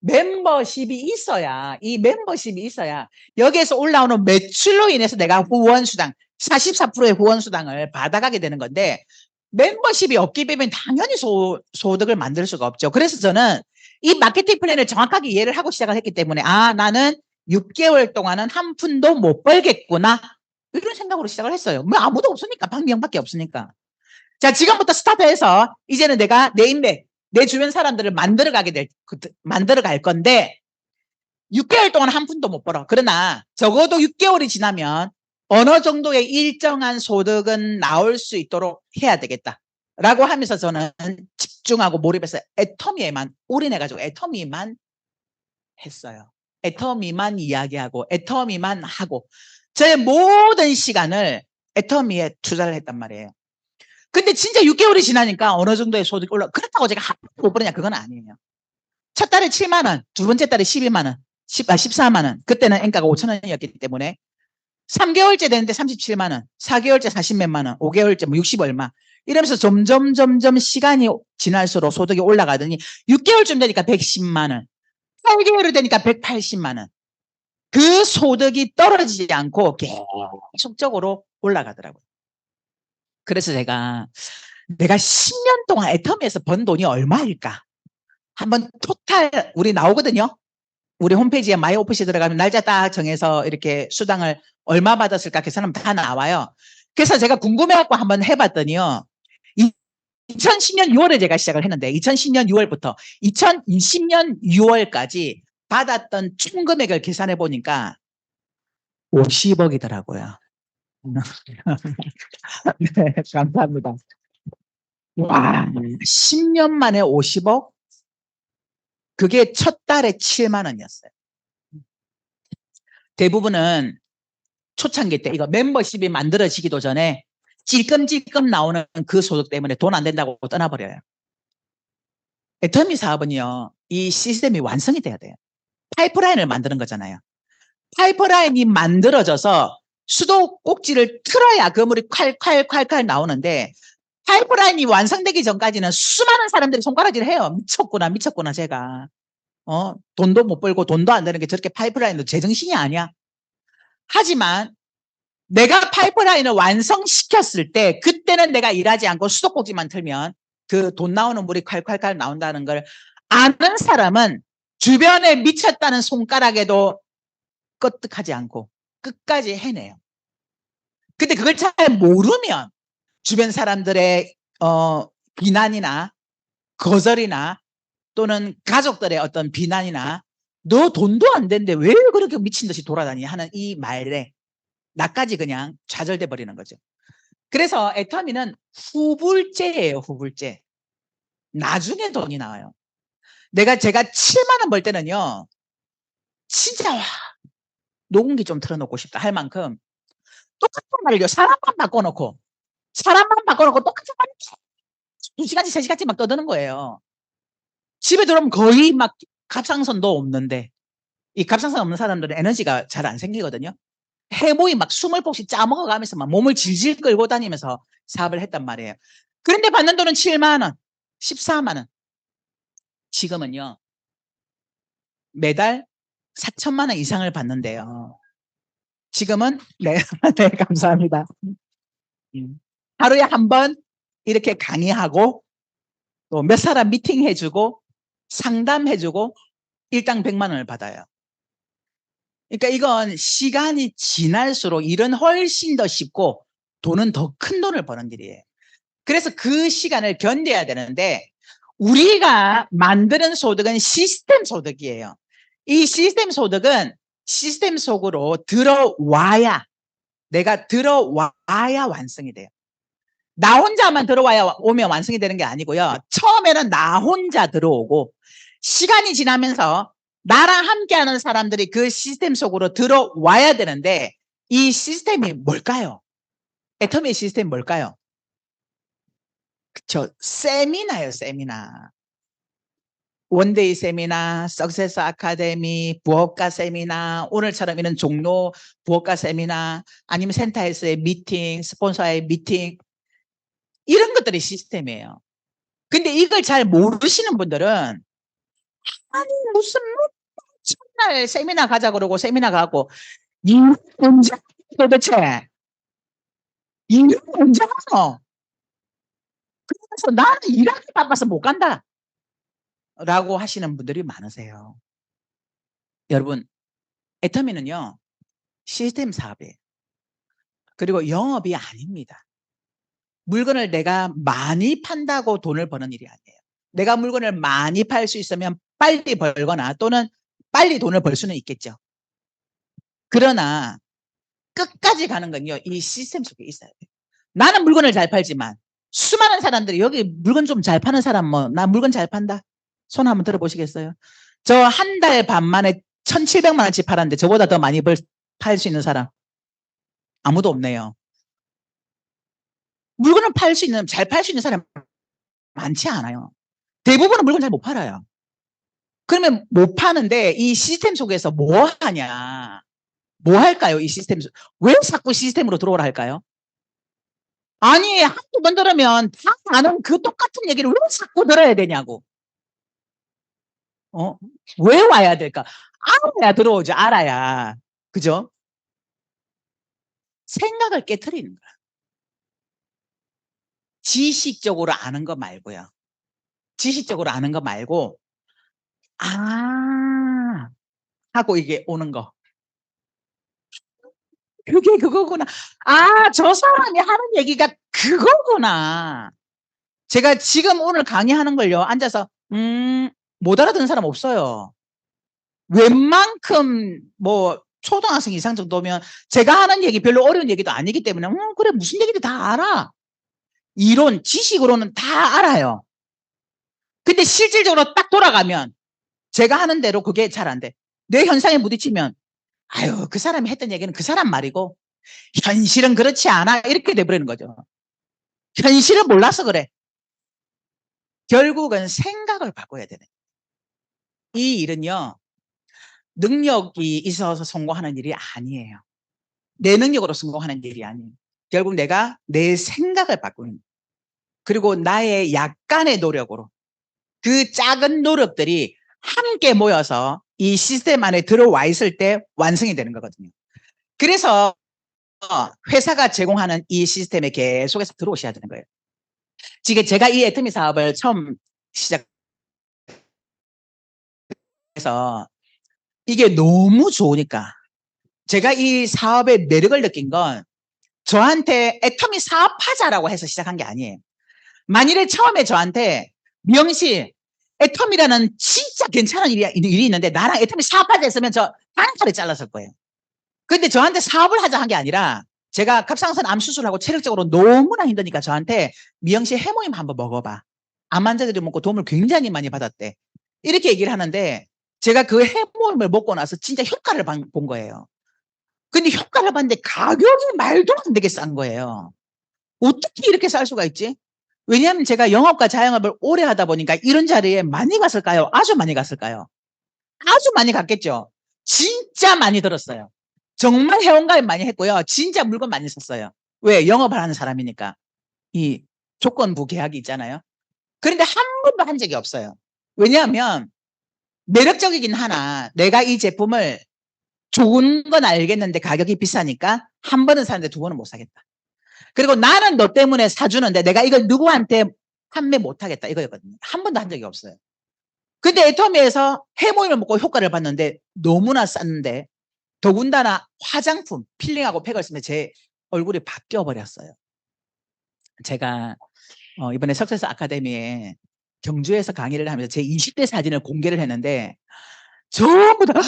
멤버십이 있어야 이 멤버십이 있어야 여기에서 올라오는 매출로 인해서 내가 후원수당 44%의 후원수당을 받아가게 되는 건데 멤버십이 없기 때문에 당연히 소득을 만들 수가 없죠. 그래서 저는 이 마케팅 플랜을 정확하게 이해를 하고 시작을 했기 때문에 나는 6개월 동안은 한 푼도 못 벌겠구나 이런 생각으로 시작을 했어요. 뭐 아무도 없으니까 박미영밖에 없으니까. 자, 지금부터 스타트해서 이제는 내가 내 인맥, 내 주변 사람들을 만들어 갈 건데 6개월 동안 한 푼도 못 벌어. 그러나 적어도 6개월이 지나면 어느 정도의 일정한 소득은 나올 수 있도록 해야 되겠다. 라고 하면서 저는 집중하고 몰입해서 애터미에만 올인해가지고 애터미만 했어요. 애터미만 이야기하고 애터미만 하고 저의 모든 시간을 애터미에 투자를 했단 말이에요. 근데 진짜 6개월이 지나니까 어느 정도의 소득이 올라. 그렇다고 제가 한 번도 못 버느냐? 그건 아니에요. 첫 달에 7만 원, 두 번째 달에 12만 원, 14만 원. 그때는 엔가가 5천 원이었기 때문에 3개월째 되는데 37만 원, 4개월째 40몇만 원, 5개월째 뭐 60 얼마. 이러면서 점점 시간이 지날수록 소득이 올라가더니 6개월쯤 되니까 110만 원, 8개월이 되니까 180만 원. 그 소득이 떨어지지 않고 계속적으로 올라가더라고요. 그래서 내가 10년 동안 애터미에서 번 돈이 얼마일까? 한번 토탈 우리 나오거든요. 우리 홈페이지에 마이 오피스에 들어가면 날짜 딱 정해서 이렇게 수당을 얼마 받았을까 계산하면 다 나와요. 그래서 제가 궁금해갖고 한번 해봤더니요. 2010년 6월에 제가 시작을 했는데 2010년 6월부터 2020년 6월까지 받았던 총 금액을 계산해 보니까 50억이더라고요. 네, 감사합니다. 와, 10년 만에 50억? 그게 첫 달에 7만 원이었어요. 대부분은 초창기 때 이거 멤버십이 만들어지기도 전에 찔끔찔끔 나오는 그 소득 때문에 돈 안 된다고 떠나버려요. 애터미 사업은요, 이 시스템이 완성이 돼야 돼요. 파이프라인을 만드는 거잖아요. 파이프라인이 만들어져서 수도꼭지를 틀어야 그 물이 콸콸콸콸 나오는데 파이프라인이 완성되기 전까지는 수많은 사람들이 손가락질을 해요. 미쳤구나 제가. 돈도 못 벌고 돈도 안 되는 게 저렇게 파이프라인도 제정신이 아니야. 하지만 내가 파이프라인을 완성시켰을 때 그때는 내가 일하지 않고 수도꼭지만 틀면 그 돈 나오는 물이 콸콸콸 나온다는 걸 아는 사람은 주변에 미쳤다는 손가락에도 끄떡하지 않고 끝까지 해내요. 근데 그걸 잘 모르면 주변 사람들의 비난이나 거절이나 또는 가족들의 어떤 비난이나 너 돈도 안 되는데 왜 그렇게 미친 듯이 돌아다니 하는 이 말에 나까지 그냥 좌절돼 버리는 거죠. 그래서 애터미는 후불제예요. 후불제. 나중에 돈이 나와요. 제가 7만 원 벌 때는요. 진짜 와 녹음기 좀 틀어놓고 싶다 할 만큼 똑같은 말을요. 사람만 바꿔놓고 똑같은 말을 2시간씩 3시간씩 막 떠드는 거예요. 집에 들어오면 거의 막 갑상선도 없는데 이 갑상선 없는 사람들은 에너지가 잘 안 생기거든요. 해모이 막 숨을 폭씩 짜먹어가면서 막 몸을 질질 끌고 다니면서 사업을 했단 말이에요. 그런데 받는 돈은 7만 원, 14만 원. 지금은요. 매달 4천만 원 이상을 받는데요. 지금은 네, 네 감사합니다. 하루에 한 번 이렇게 강의하고 또 몇 사람 미팅해주고 상담해주고 일당 100만 원을 받아요. 그러니까 이건 시간이 지날수록 일은 훨씬 더 쉽고 돈은 더 큰 돈을 버는 일이에요. 그래서 그 시간을 견뎌야 되는데 우리가 만드는 소득은 시스템 소득이에요. 이 시스템 소득은 시스템 속으로 들어와야 내가 들어와야 완성이 돼요. 나 혼자만 오면 완성이 되는 게 아니고요. 처음에는 나 혼자 들어오고 시간이 지나면서 나랑 함께하는 사람들이 그 시스템 속으로 들어와야 되는데 이 시스템이 뭘까요? 애터미의 시스템이 뭘까요? 그쵸. 세미나예요. 세미나. 원데이 세미나, 석세스 아카데미, 부업가 세미나, 오늘처럼 이런 종로 부업가 세미나, 아니면 센터에서의 미팅, 스폰서의 미팅, 이런 것들이 시스템이에요. 근데 이걸 잘 모르시는 분들은 아니 무슨 뭐 첫날 세미나 가자 그러고 세미나 가고 이걸 언제 도대체 이걸 언제 가서 그래서 나는 일하기 바빠서 못 간다 라고 하시는 분들이 많으세요. 여러분 애터미는요 시스템 사업이에요. 그리고 영업이 아닙니다. 물건을 내가 많이 판다고 돈을 버는 일이 아니에요. 내가 물건을 많이 팔 수 있으면 빨리 벌거나 또는 빨리 돈을 벌 수는 있겠죠. 그러나 끝까지 가는 건요. 이 시스템 속에 있어야 돼요. 나는 물건을 잘 팔지만 수많은 사람들이 여기 물건 좀 잘 파는 사람 뭐 나 물건 잘 판다. 손 한번 들어보시겠어요? 저 한 달 반 만에 1,700만 원치 팔았는데 저보다 더 많이 팔 수 있는 사람 아무도 없네요. 물건을 잘 팔 수 있는 사람 많지 않아요. 대부분은 물건 잘 못 팔아요. 그러면 못 파는데 이 시스템 속에서 뭐 하냐? 뭐 할까요? 이 시스템, 왜 자꾸 시스템으로 들어오라 할까요? 아니, 한두 번 들으면 다 아는 그 똑같은 얘기를 왜 자꾸 들어야 되냐고. 왜 와야 될까? 알아야 들어오죠. 알아야. 그죠? 생각을 깨트리는 거야. 지식적으로 아는 거 말고요. 지식적으로 아는 거 말고, 아, 하고 이게 오는 거. 그게 그거구나. 아, 저 사람이 하는 얘기가 그거구나. 제가 지금 오늘 강의하는 걸요, 앉아서, 못 알아듣는 사람 없어요. 웬만큼, 초등학생 이상 정도면 제가 하는 얘기 별로 어려운 얘기도 아니기 때문에, 그래, 무슨 얘기도 다 알아. 이론, 지식으로는 다 알아요. 근데 실질적으로 딱 돌아가면 제가 하는 대로 그게 잘 안 돼. 내 현상에 부딪히면, 아유, 그 사람이 했던 얘기는 그 사람 말이고, 현실은 그렇지 않아. 이렇게 돼버리는 거죠. 현실을 몰라서 그래. 결국은 생각을 바꿔야 되네. 이 일은요, 능력이 있어서 성공하는 일이 아니에요. 내 능력으로 성공하는 일이 아니에요. 결국 내가 내 생각을 바꾸는 거예요. 그리고 나의 약간의 노력으로 그 작은 노력들이 함께 모여서 이 시스템 안에 들어와 있을 때 완성이 되는 거거든요. 그래서 회사가 제공하는 이 시스템에 계속해서 들어오셔야 되는 거예요. 지금 제가 이 애터미 사업을 처음 시작해서 이게 너무 좋으니까 제가 이 사업의 매력을 느낀 건 저한테 애터미 사업하자라고 해서 시작한 게 아니에요. 만일에 처음에 저한테 미영 씨 애터미라는 진짜 괜찮은 일이 있는데 나랑 애터미 사업하자 했으면 저 단칼에 잘랐을 거예요. 근데 저한테 사업을 하자 한 게 아니라 제가 갑상선 암 수술하고 체력적으로 너무나 힘드니까 저한테 미영 씨 해모임 한번 먹어봐. 암 환자들이 먹고 도움을 굉장히 많이 받았대. 이렇게 얘기를 하는데 제가 그 해모임을 먹고 나서 진짜 효과를 본 거예요. 근데 효과를 봤는데 가격이 말도 안 되게 싼 거예요. 어떻게 이렇게 쌀 수가 있지? 왜냐하면 제가 영업과 자영업을 오래 하다 보니까 이런 자리에 많이 갔을까요? 아주 많이 갔을까요? 아주 많이 갔겠죠. 진짜 많이 들었어요. 정말 회원가입 많이 했고요. 진짜 물건 많이 샀어요. 왜? 영업을 하는 사람이니까. 이 조건부 계약이 있잖아요. 그런데 한 번도 한 적이 없어요. 왜냐하면 매력적이긴 하나 내가 이 제품을 좋은 건 알겠는데 가격이 비싸니까 한 번은 사는데 두 번은 못 사겠다. 그리고 나는 너 때문에 사주는데 내가 이걸 누구한테 판매 못 하겠다 이거였거든요. 한 번도 한 적이 없어요. 근데 애터미에서 해모임을 먹고 효과를 봤는데 너무나 쌌는데 더군다나 화장품, 필링하고 팩을 쓰면 제 얼굴이 바뀌어 버렸어요. 제가 이번에 석세스 아카데미에 경주에서 강의를 하면서 제 20대 사진을 공개를 했는데 전부 다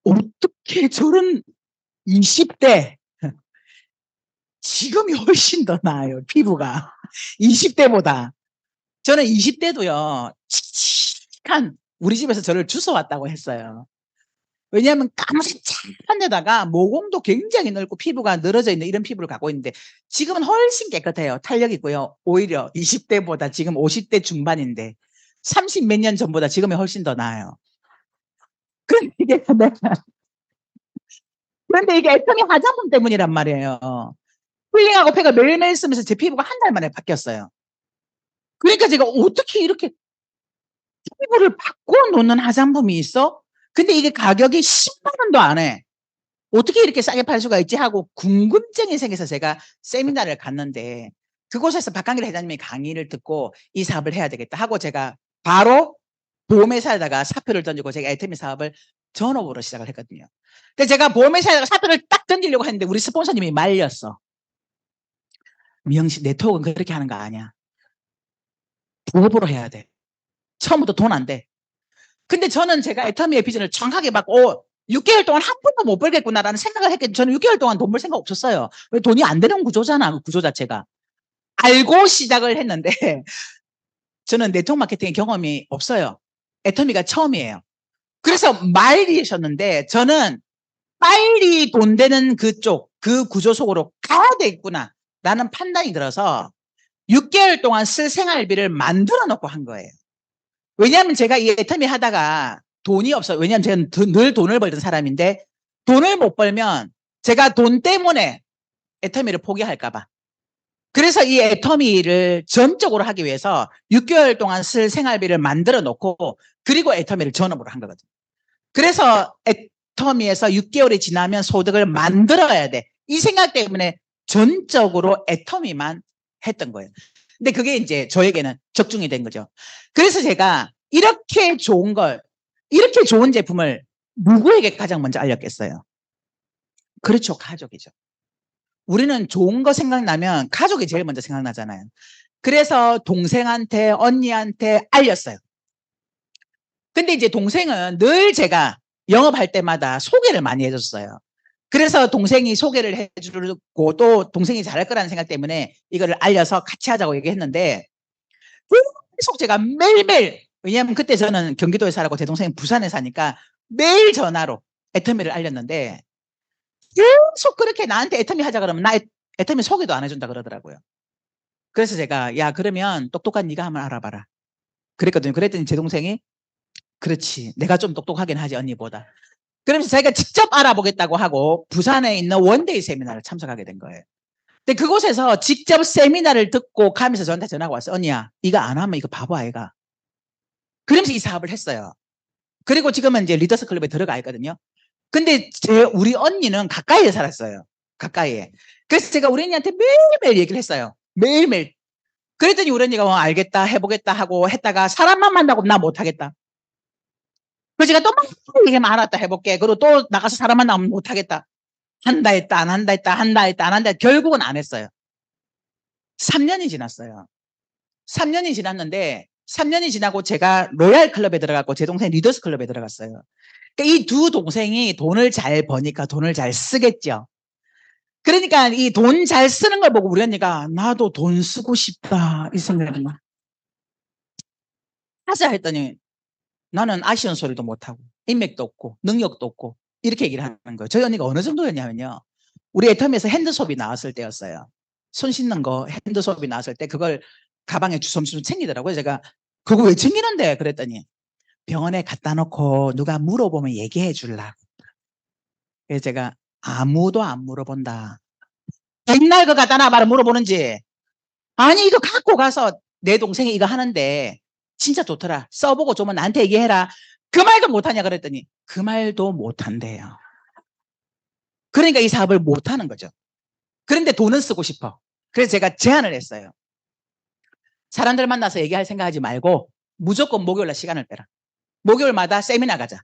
어떻게 저런 20대 지금이 훨씬 더 나아요. 피부가 20대보다. 저는 20대도요. 칙칙한 우리 집에서 저를 주워왔다고 했어요. 왜냐하면 까무잡잡한 데다가 모공도 굉장히 넓고 피부가 늘어져 있는 이런 피부를 갖고 있는데 지금은 훨씬 깨끗해요. 탄력 있고요. 오히려 20대보다 지금 50대 중반인데 30 몇 년 전보다 지금이 훨씬 더 나아요. 그런데 이게 애터미 화장품 때문이란 말이에요. 필링하고 팩을 매일매일 쓰면서 제 피부가 한 달 만에 바뀌었어요. 그러니까 제가 어떻게 이렇게 피부를 바꿔놓는 화장품이 있어? 근데 이게 가격이 10만 원도 안 해. 어떻게 이렇게 싸게 팔 수가 있지 하고 궁금증이 생겨서 제가 세미나를 갔는데 그곳에서 박강길 회장님의 강의를 듣고 이 사업을 해야 되겠다 하고 제가 바로 보험회사에다가 사표를 던지고 제가 애터미 사업을 전업으로 시작을 했거든요. 근데 제가 보험회사에다가 사표를 딱 던지려고 했는데 우리 스폰서님이 말렸어. 미영 씨 네트워크는 그렇게 하는 거 아니야. 부업으로 해야 돼. 처음부터 돈 안 돼. 근데 저는 제가 애터미의 비전을 정확하게 받고 6개월 동안 한 푼도 못 벌겠구나라는 생각을 했겠지. 저는 6개월 동안 돈 벌 생각 없었어요. 왜 돈이 안 되는 구조잖아. 그 구조 자체가. 알고 시작을 했는데 저는 네트워크 마케팅의 경험이 없어요. 애터미가 처음이에요. 그래서 말리셨는데 저는 빨리 돈 되는 그쪽 그 구조 속으로 가야 되겠구나 라는 판단이 들어서 6개월 동안 쓸 생활비를 만들어 놓고 한 거예요. 왜냐하면 제가 이 애터미 하다가 돈이 없어요. 왜냐하면 제가 늘 돈을 벌던 사람인데 돈을 못 벌면 제가 돈 때문에 애터미를 포기할까 봐. 그래서 이 애터미를 전적으로 하기 위해서 6개월 동안 쓸 생활비를 만들어 놓고 그리고 애터미를 전업으로 한 거거든요. 그래서 애터미에서 6개월이 지나면 소득을 만들어야 돼. 이 생각 때문에 전적으로 애터미만 했던 거예요. 근데 그게 이제 저에게는 적중이 된 거죠. 그래서 제가 이렇게 좋은 걸, 이렇게 좋은 제품을 누구에게 가장 먼저 알렸겠어요? 그렇죠. 가족이죠. 우리는 좋은 거 생각나면 가족이 제일 먼저 생각나잖아요. 그래서 동생한테, 언니한테 알렸어요. 근데 이제 동생은 늘 제가 영업할 때마다 소개를 많이 해줬어요. 그래서 동생이 소개를 해주고 또 동생이 잘할 거라는 생각 때문에 이거를 알려서 같이 하자고 얘기했는데 계속 제가 매일매일, 왜냐하면 그때 저는 경기도에 살았고 제 동생은 부산에 사니까 매일 전화로 애터미를 알렸는데 계속 그렇게 나한테 애터미 하자 그러면 나 애터미 소개도 안 해준다 그러더라고요. 그래서 제가 야 그러면 똑똑한 네가 한번 알아봐라 그랬거든요. 그랬더니 제 동생이 그렇지 내가 좀 똑똑하긴 하지 언니보다. 그러면서 자기가 직접 알아보겠다고 하고 부산에 있는 원데이 세미나를 참석하게 된 거예요. 근데 그곳에서 직접 세미나를 듣고 가면서 저한테 전화가 왔어요. 언니야 이거 안 하면 이거 바보 아이가. 그러면서 이 사업을 했어요. 그리고 지금은 이제 리더스 클럽에 들어가 있거든요. 근데 우리 언니는 가까이에 살았어요. 가까이에. 그래서 제가 우리 언니한테 매일매일 얘기를 했어요. 매일매일. 그랬더니 우리 언니가 뭐 알겠다 해보겠다 하고 했다가 사람만 만나고 나 못하겠다. 그래서 제가 또 막 얘기하면 알았다 해볼게. 그리고 또 나가서 사람 만나면 못하겠다. 한다 했다 안 한다 했다 한다 했다 안 한다 했다. 결국은 안 했어요. 3년이 지났어요. 3년이 지났는데 3년이 지나고 제가 로얄 클럽에 들어갔고 제 동생 리더스 클럽에 들어갔어요. 그러니까 이 두 동생이 돈을 잘 버니까 돈을 잘 쓰겠죠. 그러니까 이 돈 잘 쓰는 걸 보고 우리 언니가 나도 돈 쓰고 싶다 이 생각이 막 하자 했더니 나는 아쉬운 소리도 못하고 인맥도 없고 능력도 없고 이렇게 얘기를 하는 거예요. 저희 언니가 어느 정도였냐면요. 우리 애터미에서 핸드소비 나왔을 때였어요. 손 씻는 거 핸드소비 나왔을 때 그걸 가방에 주섬주섬 챙기더라고요. 제가 그거 왜 챙기는데 그랬더니 병원에 갖다 놓고 누가 물어보면 얘기해 주려고. 그래서 제가 아무도 안 물어본다. 맨날 그 갖다 놔봐라 물어보는지. 아니 이거 갖고 가서 내 동생이 이거 하는데 진짜 좋더라. 써보고 좀 나한테 얘기해라. 그 말도 못하냐 그랬더니 그 말도 못한대요. 그러니까 이 사업을 못하는 거죠. 그런데 돈은 쓰고 싶어. 그래서 제가 제안을 했어요. 사람들 만나서 얘기할 생각하지 말고 무조건 목요일날 시간을 빼라. 목요일마다 세미나 가자.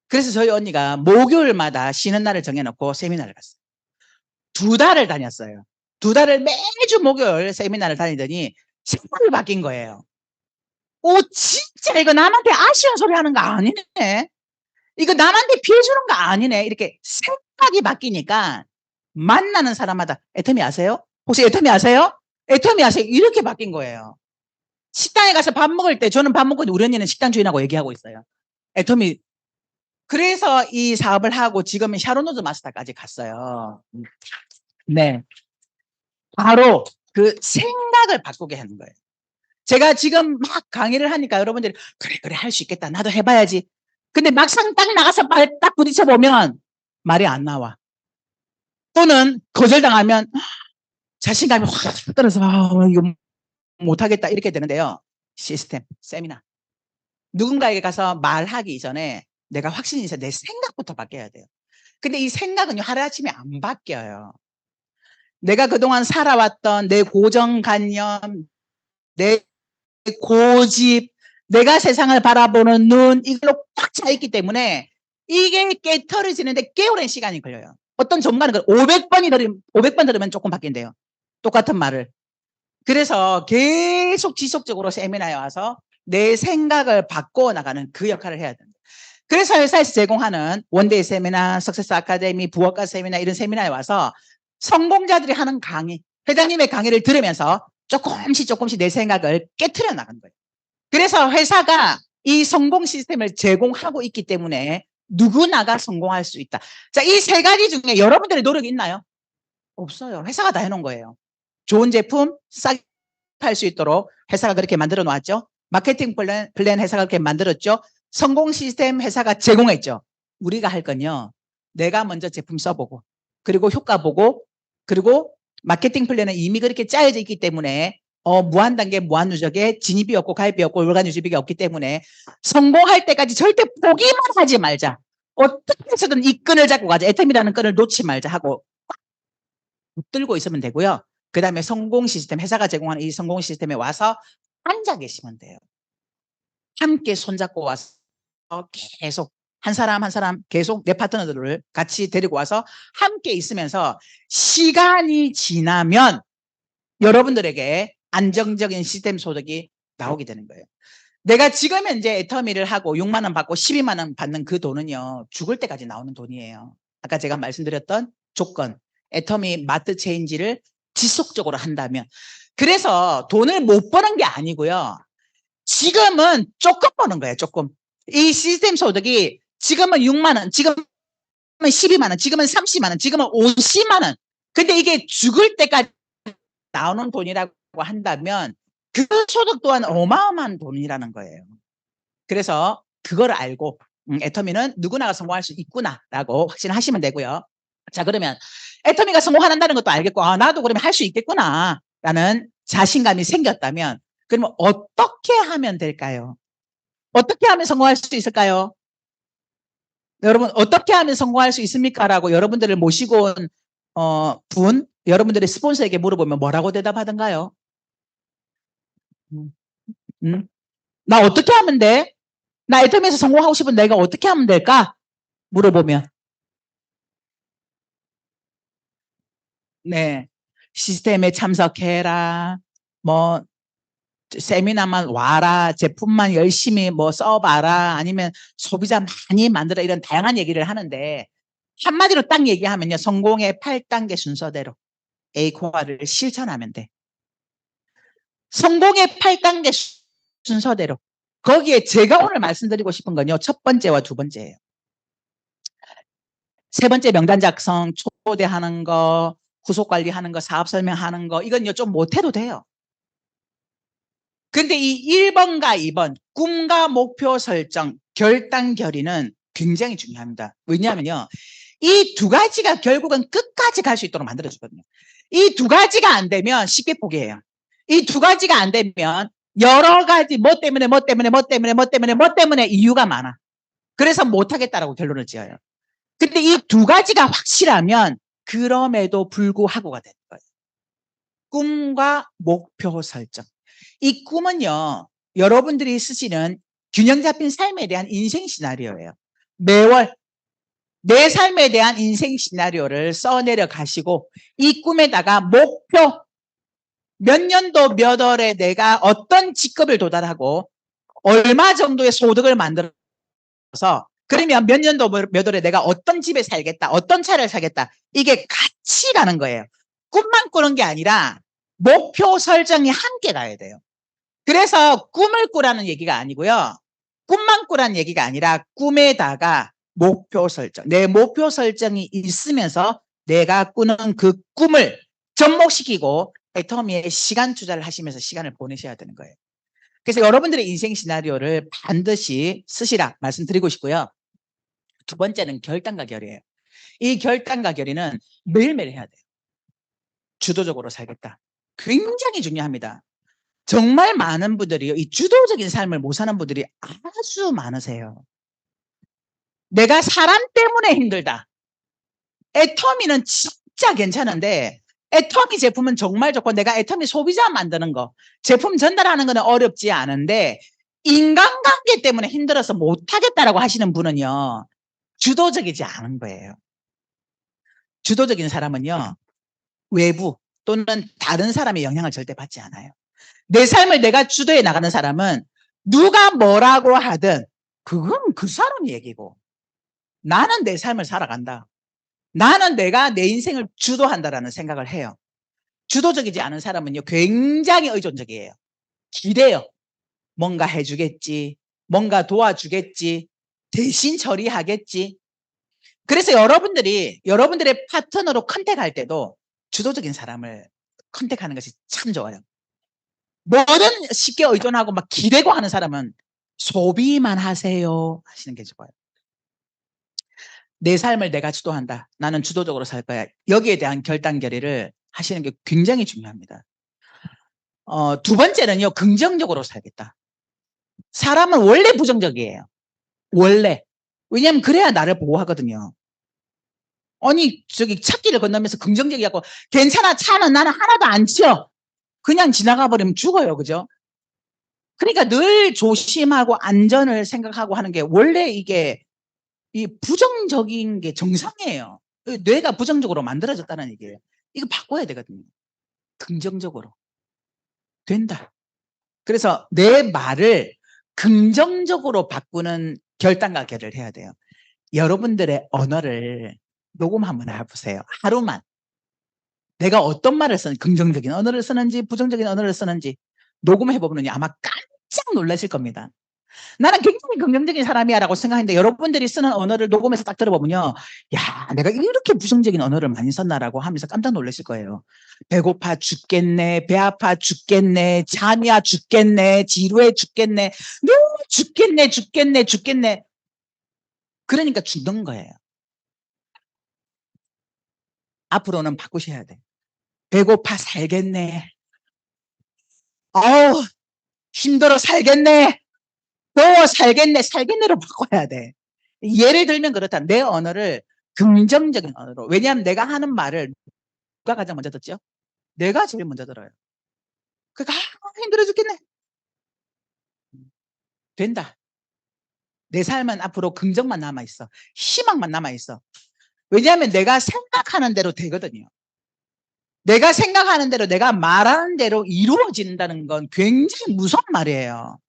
그래서 저희 언니가 목요일마다 쉬는 날을 정해놓고 세미나를 갔어요. 2달을 다녔어요. 2달을 매주 목요일 세미나를 다니더니 생각이 바뀐 거예요. 오 진짜 이거 남한테 아쉬운 소리 하는 거 아니네. 이거 남한테 피해 주는 거 아니네. 이렇게 생각이 바뀌니까 만나는 사람마다 애터미 아세요? 혹시 애터미 아세요? 애터미 아세요? 이렇게 바뀐 거예요. 식당에 가서 밥 먹을 때 저는 밥 먹고 우리 언니는 식당 주인하고 얘기하고 있어요. 애터미. 그래서 이 사업을 하고 지금은 샤론노즈 마스터까지 갔어요. 네. 바로 그 생각을 바꾸게 하는 거예요. 제가 지금 막 강의를 하니까 여러분들이 그래 그래 할 수 있겠다. 나도 해봐야지. 근데 막상 딱 나가서 딱 부딪혀 보면 말이 안 나와. 또는 거절당하면 자신감이 확 떨어서 이거 못하겠다 이렇게 되는데요. 시스템, 세미나. 누군가에게 가서 말하기 전에 내가 확신이 있어 내 생각부터 바뀌어야 돼요. 근데 이 생각은 하루아침에 안 바뀌어요. 내가 그동안 살아왔던 내 고정관념, 내 고집, 내가 세상을 바라보는 눈 이걸로 꽉 차 있기 때문에 이게 깨트려지는데 꽤 오랜 시간이 걸려요. 어떤 전문가는 500번 들으면 조금 바뀐대요. 똑같은 말을. 그래서 계속 지속적으로 세미나에 와서 내 생각을 바꿔 나가는 그 역할을 해야 됩니다. 그래서 회사에서 제공하는 원데이 세미나, 석세스 아카데미, 부업가 세미나 이런 세미나에 와서 성공자들이 하는 강의, 회장님의 강의를 들으면서 조금씩 내 생각을 깨트려 나간 거예요. 그래서 회사가 이 성공 시스템을 제공하고 있기 때문에 누구나가 성공할 수 있다. 자, 이 3가지 중에 여러분들의 노력이 있나요? 없어요. 회사가 다 해놓은 거예요. 좋은 제품 싸게 팔 수 있도록 회사가 그렇게 만들어 놓았죠. 마케팅 플랜 회사가 그렇게 만들었죠. 성공 시스템 회사가 제공했죠. 우리가 할 건요. 내가 먼저 제품 써보고 그리고 효과 보고 그리고 마케팅 플랜은 이미 그렇게 짜여져 있기 때문에 무한 단계 무한 누적에 진입이 없고 가입이 없고 월간 유지비가 없기 때문에 성공할 때까지 절대 포기만 하지 말자. 어떻게 해서든 이 끈을 잡고 가자. 애텀이라는 끈을 놓지 말자 하고 붙들고 있으면 되고요. 그 다음에 성공 시스템, 회사가 제공하는 이 성공 시스템에 와서 앉아 계시면 돼요. 함께 손잡고 와서 계속 한 사람 한 사람 계속 내 파트너들을 같이 데리고 와서 함께 있으면서 시간이 지나면 여러분들에게 안정적인 시스템 소득이 나오게 되는 거예요. 내가 지금 현재 애터미를 하고 6만 원 받고 12만 원 받는 그 돈은요. 죽을 때까지 나오는 돈이에요. 아까 제가 말씀드렸던 조건. 애터미 마트 체인지를 지속적으로 한다면. 그래서 돈을 못 버는 게 아니고요. 지금은 조금 버는 거예요. 조금. 이 시스템 소득이 지금은 6만 원, 지금은 12만 원, 지금은 30만 원, 지금은 50만 원. 근데 이게 죽을 때까지 나오는 돈이라고 한다면 그 소득 또한 어마어마한 돈이라는 거예요. 그래서 그걸 알고 애터미는 누구나가 성공할 수 있구나라고 확신하시면 되고요. 자, 그러면 애터미가 성공한다는 것도 알겠고 나도 그러면 할 수 있겠구나라는 자신감이 생겼다면 그러면 어떻게 하면 될까요? 어떻게 하면 성공할 수 있을까요? 여러분 어떻게 하면 성공할 수 있습니까? 라고 여러분들을 모시고 온 여러분들의 스폰서에게 물어보면 뭐라고 대답하던가요? 나 어떻게 하면 돼? 나 애터미에서 성공하고 싶은 내가 어떻게 하면 될까? 물어보면 네 시스템에 참석해라 뭐 세미나만 와라 제품만 열심히 뭐 써봐라 아니면 소비자 많이 만들어 이런 다양한 얘기를 하는데 한마디로 딱 얘기하면요 성공의 8단계 순서대로 에이코아를 실천하면 돼. 성공의 8단계 순서대로 거기에 제가 오늘 말씀드리고 싶은 건요 첫 번째와 두 번째예요. 세 번째 명단 작성 초대하는 거 후속 관리하는 거 사업 설명하는 거 이건요 좀 못해도 돼요. 근데 이 1번과 2번 꿈과 목표 설정 결단 결의는 굉장히 중요합니다. 왜냐하면요 이 두 가지가 결국은 끝까지 갈 수 있도록 만들어주거든요. 이 두 가지가 안 되면 쉽게 포기해요. 이 두 가지가 안 되면 여러 가지 뭐 때문에 이유가 많아. 그래서 못하겠다라고 결론을 지어요. 근데 이 두 가지가 확실하면 그럼에도 불구하고가 되는 거예요. 꿈과 목표 설정. 이 꿈은요 여러분들이 쓰시는 균형 잡힌 삶에 대한 인생 시나리오예요. 매월 내 삶에 대한 인생 시나리오를 써내려 가시고 이 꿈에다가 목표 몇 년도 몇 월에 내가 어떤 직급을 도달하고 얼마 정도의 소득을 만들어서 그러면 몇 년도 몇 월에 내가 어떤 집에 살겠다 어떤 차를 사겠다 이게 같이 가는 거예요. 꿈만 꾸는 게 아니라 목표 설정이 함께 가야 돼요. 그래서 꿈을 꾸라는 얘기가 아니고요. 꿈만 꾸라는 얘기가 아니라 꿈에다가 목표 설정. 내 목표 설정이 있으면서 내가 꾸는 그 꿈을 접목시키고 애터미에 시간 투자를 하시면서 시간을 보내셔야 되는 거예요. 그래서 여러분들의 인생 시나리오를 반드시 쓰시라 말씀드리고 싶고요. 두 번째는 결단과 결의예요. 이 결단과 결의는 매일매일 해야 돼요. 주도적으로 살겠다. 굉장히 중요합니다. 정말 많은 분들이요. 이 주도적인 삶을 못 사는 분들이 아주 많으세요. 내가 사람 때문에 힘들다. 애터미는 진짜 괜찮은데 애터미 제품은 정말 좋고 내가 애터미 소비자 만드는 거 제품 전달하는 거는 어렵지 않은데 인간관계 때문에 힘들어서 못하겠다라고 하시는 분은요. 주도적이지 않은 거예요. 주도적인 사람은요. 외부 또는 다른 사람의 영향을 절대 받지 않아요. 내 삶을 내가 주도해 나가는 사람은 누가 뭐라고 하든 그건 그 사람 얘기고 나는 내 삶을 살아간다. 나는 내가 내 인생을 주도한다라는 생각을 해요. 주도적이지 않은 사람은요 굉장히 의존적이에요. 기대요. 뭔가 해주겠지. 뭔가 도와주겠지. 대신 처리하겠지. 그래서 여러분들이 여러분들의 파트너로 컨택할 때도 주도적인 사람을 컨택하는 것이 참 좋아요. 뭐든 쉽게 의존하고 막 기대고 하는 사람은 소비만 하세요 하시는 게 좋아요. 내 삶을 내가 주도한다. 나는 주도적으로 살 거야. 여기에 대한 결단 결의를 하시는 게 굉장히 중요합니다. 두 번째는요. 긍정적으로 살겠다. 사람은 원래 부정적이에요. 원래. 왜냐하면 그래야 나를 보호하거든요. 아니 저기 찾기를 건너면서 긍정적이고 괜찮아 차는 나는 하나도 안 치여. 그냥 지나가 버리면 죽어요. 그죠? 그러니까 늘 조심하고 안전을 생각하고 하는 게 원래 이게 이 부정적인 게 정상이에요. 뇌가 부정적으로 만들어졌다는 얘기예요. 이거 바꿔야 되거든요. 긍정적으로. 된다. 그래서 내 말을 긍정적으로 바꾸는 결단과 결의를 해야 돼요. 여러분들의 언어를 녹음 한번 해보세요. 하루만. 내가 어떤 말을 쓰는지, 긍정적인 언어를 쓰는지 부정적인 언어를 쓰는지 녹음해보면 아마 깜짝 놀라실 겁니다. 나는 굉장히 긍정적인 사람이야 라고 생각했는데 여러분들이 쓰는 언어를 녹음해서 딱 들어보면요. 야, 내가 이렇게 부정적인 언어를 많이 썼나라고 하면서 깜짝 놀라실 거예요. 배고파 죽겠네, 배 아파 죽겠네, 잠이 와 죽겠네, 지루해 죽겠네, 너무 죽겠네, 죽겠네, 죽겠네. 그러니까 죽는 거예요. 앞으로는 바꾸셔야 돼. 배고파 살겠네. 어우, 힘들어 살겠네. 더워 살겠네. 살겠네로 바꿔야 돼. 예를 들면 그렇다. 내 언어를 긍정적인 언어로. 왜냐하면 내가 하는 말을 누가 가장 먼저 듣죠? 내가 제일 먼저 들어요. 그러니까 힘들어 죽겠네. 된다. 내 삶은 앞으로 긍정만 남아있어. 희망만 남아있어. 왜냐하면 내가 생각하는 대로 되거든요. 내가 생각하는 대로 내가 말하는 대로 이루어진다는 건 굉장히 무서운 말이에요.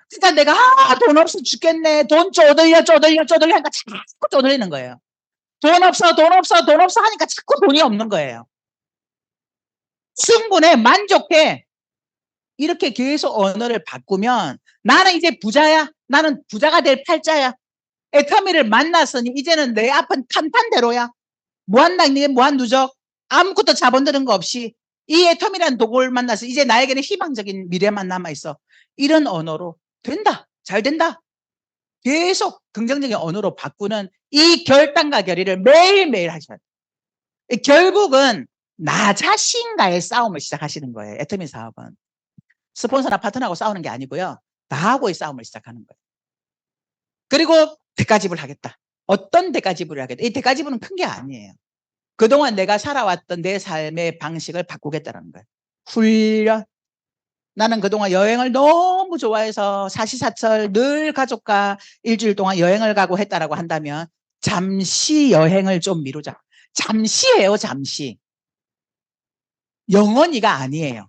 그러니까 내가 돈 없어 죽겠네. 돈 쪼들려 하니까 자꾸 쪼들리는 거예요. 돈 없어 돈 없어 돈 없어 하니까 자꾸 돈이 없는 거예요. 충분해 만족해. 이렇게 계속 언어를 바꾸면 나는 이제 부자야. 나는 부자가 될 팔자야. 애터미를 만났으니 이제는 내 앞은 탄탄대로야. 무한당리 무한누적 아무것도 자본 드는 거 없이 이 애터미라는 도구를 만나서 이제 나에게는 희망적인 미래만 남아있어. 이런 언어로 된다. 잘 된다. 계속 긍정적인 언어로 바꾸는 이 결단과 결의를 매일매일 하셔야 돼요. 결국은 나 자신과의 싸움을 시작하시는 거예요. 애터미 사업은. 스폰서나 파트너하고 싸우는 게 아니고요. 나하고의 싸움을 시작하는 거예요. 그리고 대가집을 하겠다. 어떤 대가집을 하겠다. 이 대가집은 큰 게 아니에요. 그동안 내가 살아왔던 내 삶의 방식을 바꾸겠다는 거예요. 훈련. 나는 그동안 여행을 너무 좋아해서 사시사철 늘 가족과 일주일 동안 여행을 가고 했다라고 한다면 잠시 여행을 좀 미루자. 잠시예요, 잠시. 영원히가 아니에요.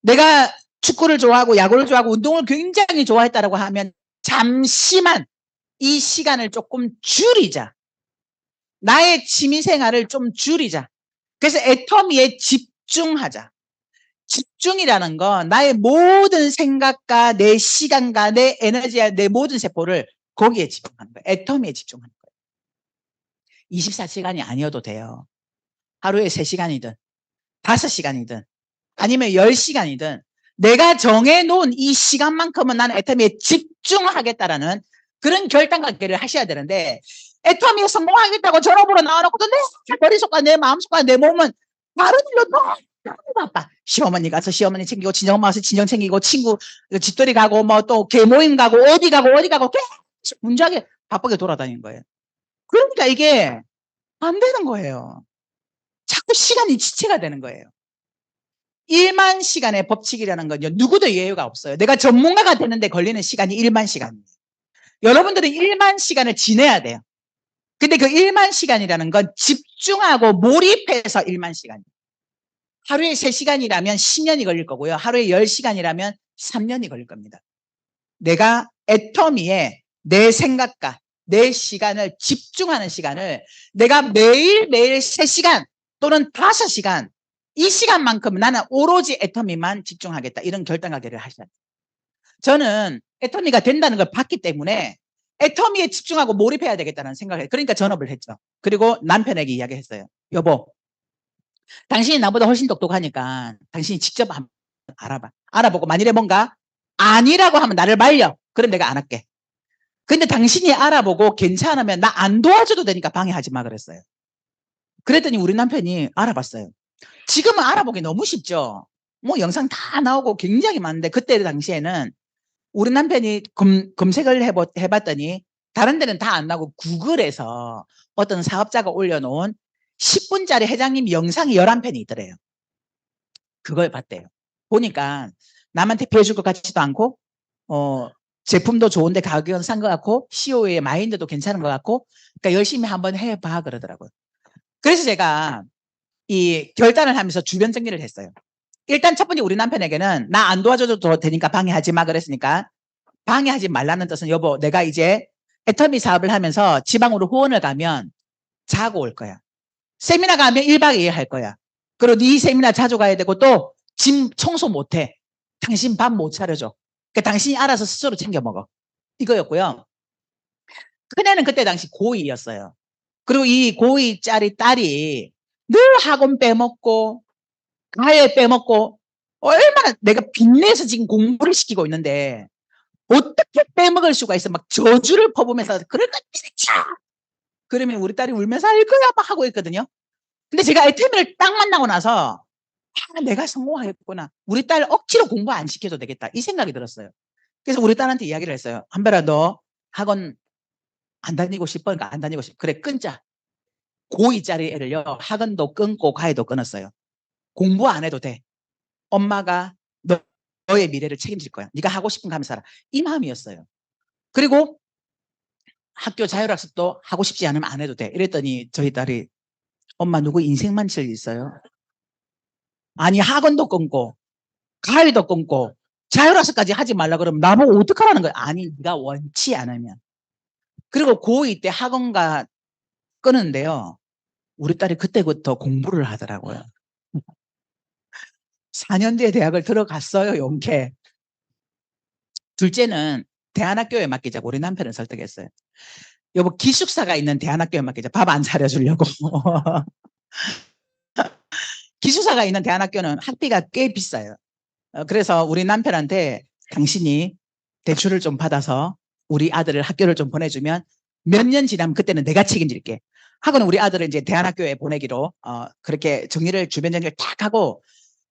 내가 축구를 좋아하고 야구를 좋아하고 운동을 굉장히 좋아했다라고 하면 잠시만 이 시간을 조금 줄이자. 나의 취미생활을 좀 줄이자. 그래서 애터미에 집중하자. 집중이라는 건 나의 모든 생각과 내 시간과 내 에너지와 내 모든 세포를 거기에 집중하는 거예요. 애터미에 집중하는 거예요. 24시간이 아니어도 돼요. 하루에 3시간이든 5시간이든 아니면 10시간이든 내가 정해놓은 이 시간만큼은 나는 애터미에 집중하겠다라는 그런 결단과 결의를 하셔야 되는데 애터미에 성공하겠다고 전업으로 나와놓고도 내 머릿속과 내 마음속과 내 몸은 다른 일로 너무 바빠. 시어머니 가서 시어머니 챙기고 친정엄마 가서 친정 챙기고 친구 집돌이 가고 뭐 또 개모임 가고 어디 가고 계속 분주하게 바쁘게 돌아다니는 거예요. 그러니까 이게 안 되는 거예요. 자꾸 시간이 지체가 되는 거예요. 1만 시간의 법칙이라는 건요. 누구도 예외가 없어요. 내가 전문가가 되는데 걸리는 시간이 1만 시간이에요. 여러분들은 1만 시간을 지내야 돼요. 근데 그 1만 시간이라는 건 집중하고 몰입해서 1만 시간이에요. 하루에 3시간이라면 10년이 걸릴 거고요. 하루에 10시간이라면 3년이 걸릴 겁니다. 내가 애터미에 내 생각과 내 시간을 집중하는 시간을 내가 매일매일 3시간 또는 5시간 이 시간만큼 나는 오로지 애터미만 집중하겠다. 이런 결단과 결의를 하셔야 돼요. 저는 애터미가 된다는 걸 봤기 때문에 애터미에 집중하고 몰입해야 되겠다는 생각을 해요. 그러니까 전업을 했죠. 그리고 남편에게 이야기했어요. 여보, 당신이 나보다 훨씬 똑똑하니까 당신이 직접 한번 알아봐. 알아보고 만일에 뭔가 아니라고 하면 나를 말려. 그럼 내가 안 할게. 근데 당신이 알아보고 괜찮으면 나 안 도와줘도 되니까 방해하지 마 그랬어요. 그랬더니 우리 남편이 알아봤어요. 지금은 알아보기 너무 쉽죠. 뭐 영상 다 나오고 굉장히 많은데 그때 당시에는 우리 남편이 검색을 해봤더니 다른 데는 다 안 나오고 구글에서 어떤 사업자가 올려놓은 10분짜리 회장님 영상이 11편이 있더래요. 그걸 봤대요. 보니까 남한테 배워줄 것 같지도 않고 제품도 좋은데 가격은 싼 것 같고 CO의 마인드도 괜찮은 것 같고 그러니까 열심히 한번 해봐 그러더라고요. 그래서 제가 이 결단을 하면서 주변 정리를 했어요. 일단 첫 번째 우리 남편에게는 나 안 도와줘도 되니까 방해하지 마 그랬으니까 방해하지 말라는 뜻은 여보 내가 이제 애터미 사업을 하면서 지방으로 후원을 가면 자고 올 거야. 세미나 가면 1박 2일 할 거야. 그리고 네 세미나 자주 가야 되고 또 짐 청소 못해. 당신 밥 못 차려줘. 그러니까 당신이 알아서 스스로 챙겨 먹어. 이거였고요. 큰애는 그때 당시 고2였어요. 그리고 이 고2짜리 딸이 늘 학원 빼먹고 과외 빼먹고 얼마나 내가 빚내서 지금 공부를 시키고 있는데 어떻게 빼먹을 수가 있어. 막 저주를 퍼부면서 그럴 것 진짜. 그러면 우리 딸이 울면서 할 거야 막 하고 있거든요. 근데 제가 애터미를 딱 만나고 나서 내가 성공하겠구나. 우리 딸 억지로 공부 안 시켜도 되겠다. 이 생각이 들었어요. 그래서 우리 딸한테 이야기를 했어요. 한별아 너 학원 안 다니고 싶어? 그러니까 안 다니고 싶어. 그래 끊자. 고2짜리 애를요. 학원도 끊고 과외도 끊었어요. 공부 안 해도 돼. 엄마가 너의 미래를 책임질 거야. 네가 하고 싶은 거 하면서 살아. 이 마음이었어요. 그리고 학교 자율학습도 하고 싶지 않으면 안 해도 돼. 이랬더니 저희 딸이 엄마 누구 인생만 칠 있어요? 아니 학원도 끊고 과외도 끊고 자율학습까지 하지 말라 그러면 나보고 어떡하라는 거야. 아니 네가 원치 않으면. 그리고 고2 때 학원가 끊었는데요. 우리 딸이 그때부터 공부를 하더라고요. 4년 뒤에 대학을 들어갔어요. 용케. 둘째는 대안학교에 맡기자고 우리 남편을 설득했어요. 여보 기숙사가 있는 대안학교에 맡기자. 밥 안 차려주려고. 기숙사가 있는 대안학교는 학비가 꽤 비싸요. 그래서 우리 남편한테 당신이 대출을 좀 받아서 우리 아들을 학교를 좀 보내주면 몇 년 지나면 그때는 내가 책임질게. 하고는 우리 아들을 이제 대안학교에 보내기로 그렇게 정리를 주변 정리를 딱 하고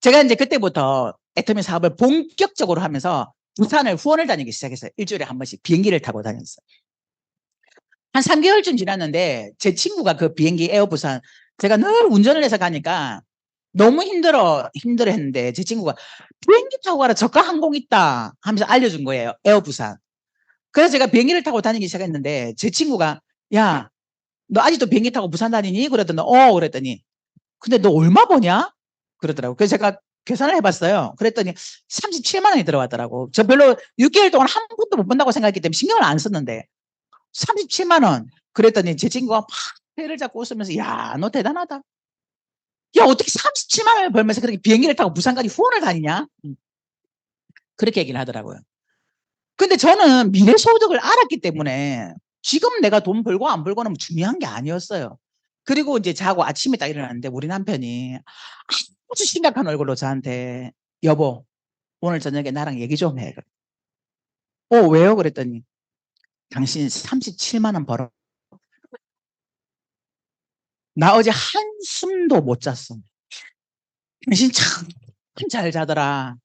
제가 이제 그때부터 애터미 사업을 본격적으로 하면서 부산을 후원을 다니기 시작했어요. 일주일에 한 번씩 비행기를 타고 다녔어요. 한 3개월쯤 지났는데 제 친구가 그 비행기 에어 부산 제가 늘 운전을 해서 가니까 너무 힘들어 했는데 제 친구가 비행기 타고 가라 저가 항공 있다 하면서 알려준 거예요. 에어 부산. 그래서 제가 비행기를 타고 다니기 시작했는데 제 친구가 야 너 아직도 비행기 타고 부산 다니니? 그랬더니 그랬더니 근데 너 얼마 버냐? 그러더라고. 그래서 제가 계산을 해봤어요. 그랬더니 37만 원이 들어왔더라고. 저 별로 6개월 동안 한 푼도 못 번다고 생각했기 때문에 신경을 안 썼는데 37만 원. 그랬더니 제 친구가 막 배를 잡고 웃으면서 야, 너 대단하다. 야, 어떻게 37만 원을 벌면서 그렇게 비행기를 타고 부산까지 후원을 다니냐? 그렇게 얘기를 하더라고요. 근데 저는 미래소득을 알았기 때문에 지금 내가 돈 벌고 안 벌고는 중요한 게 아니었어요. 그리고 이제 자고 아침에 딱 일어났는데 우리 남편이 아주 심각한 얼굴로 저한테 여보, 오늘 저녁에 나랑 얘기 좀 해. 왜요? 그랬더니 당신 37만 원 벌어. 나 어제 한숨도 못 잤어. 당신 참 잘 자더라.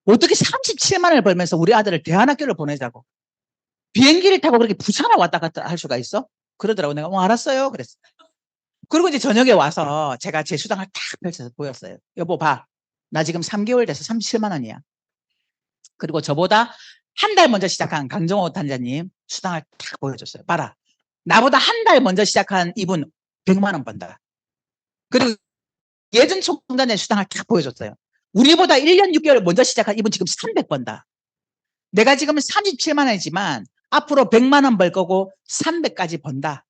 어떻게 37만 원을 벌면서 우리 아들을 대안학교를 보내자고. 비행기를 타고 그렇게 부산에 왔다 갔다 할 수가 있어? 그러더라고. 내가 알았어요. 그랬어. 그리고 이제 저녁에 와서 제가 제 수당을 탁 펼쳐서 보였어요. 여보 봐. 나 지금 3개월 돼서 37만 원이야. 그리고 저보다 한 달 먼저 시작한 강정호 단장님 수당을 탁 보여줬어요. 봐라. 나보다 한 달 먼저 시작한 이분 100만 원 번다. 그리고 예전 총장의 수당을 탁 보여줬어요. 우리보다 1년 6개월 먼저 시작한 이분 지금 300 번다. 내가 지금 37만 원이지만 앞으로 100만 원 벌 거고 300까지 번다.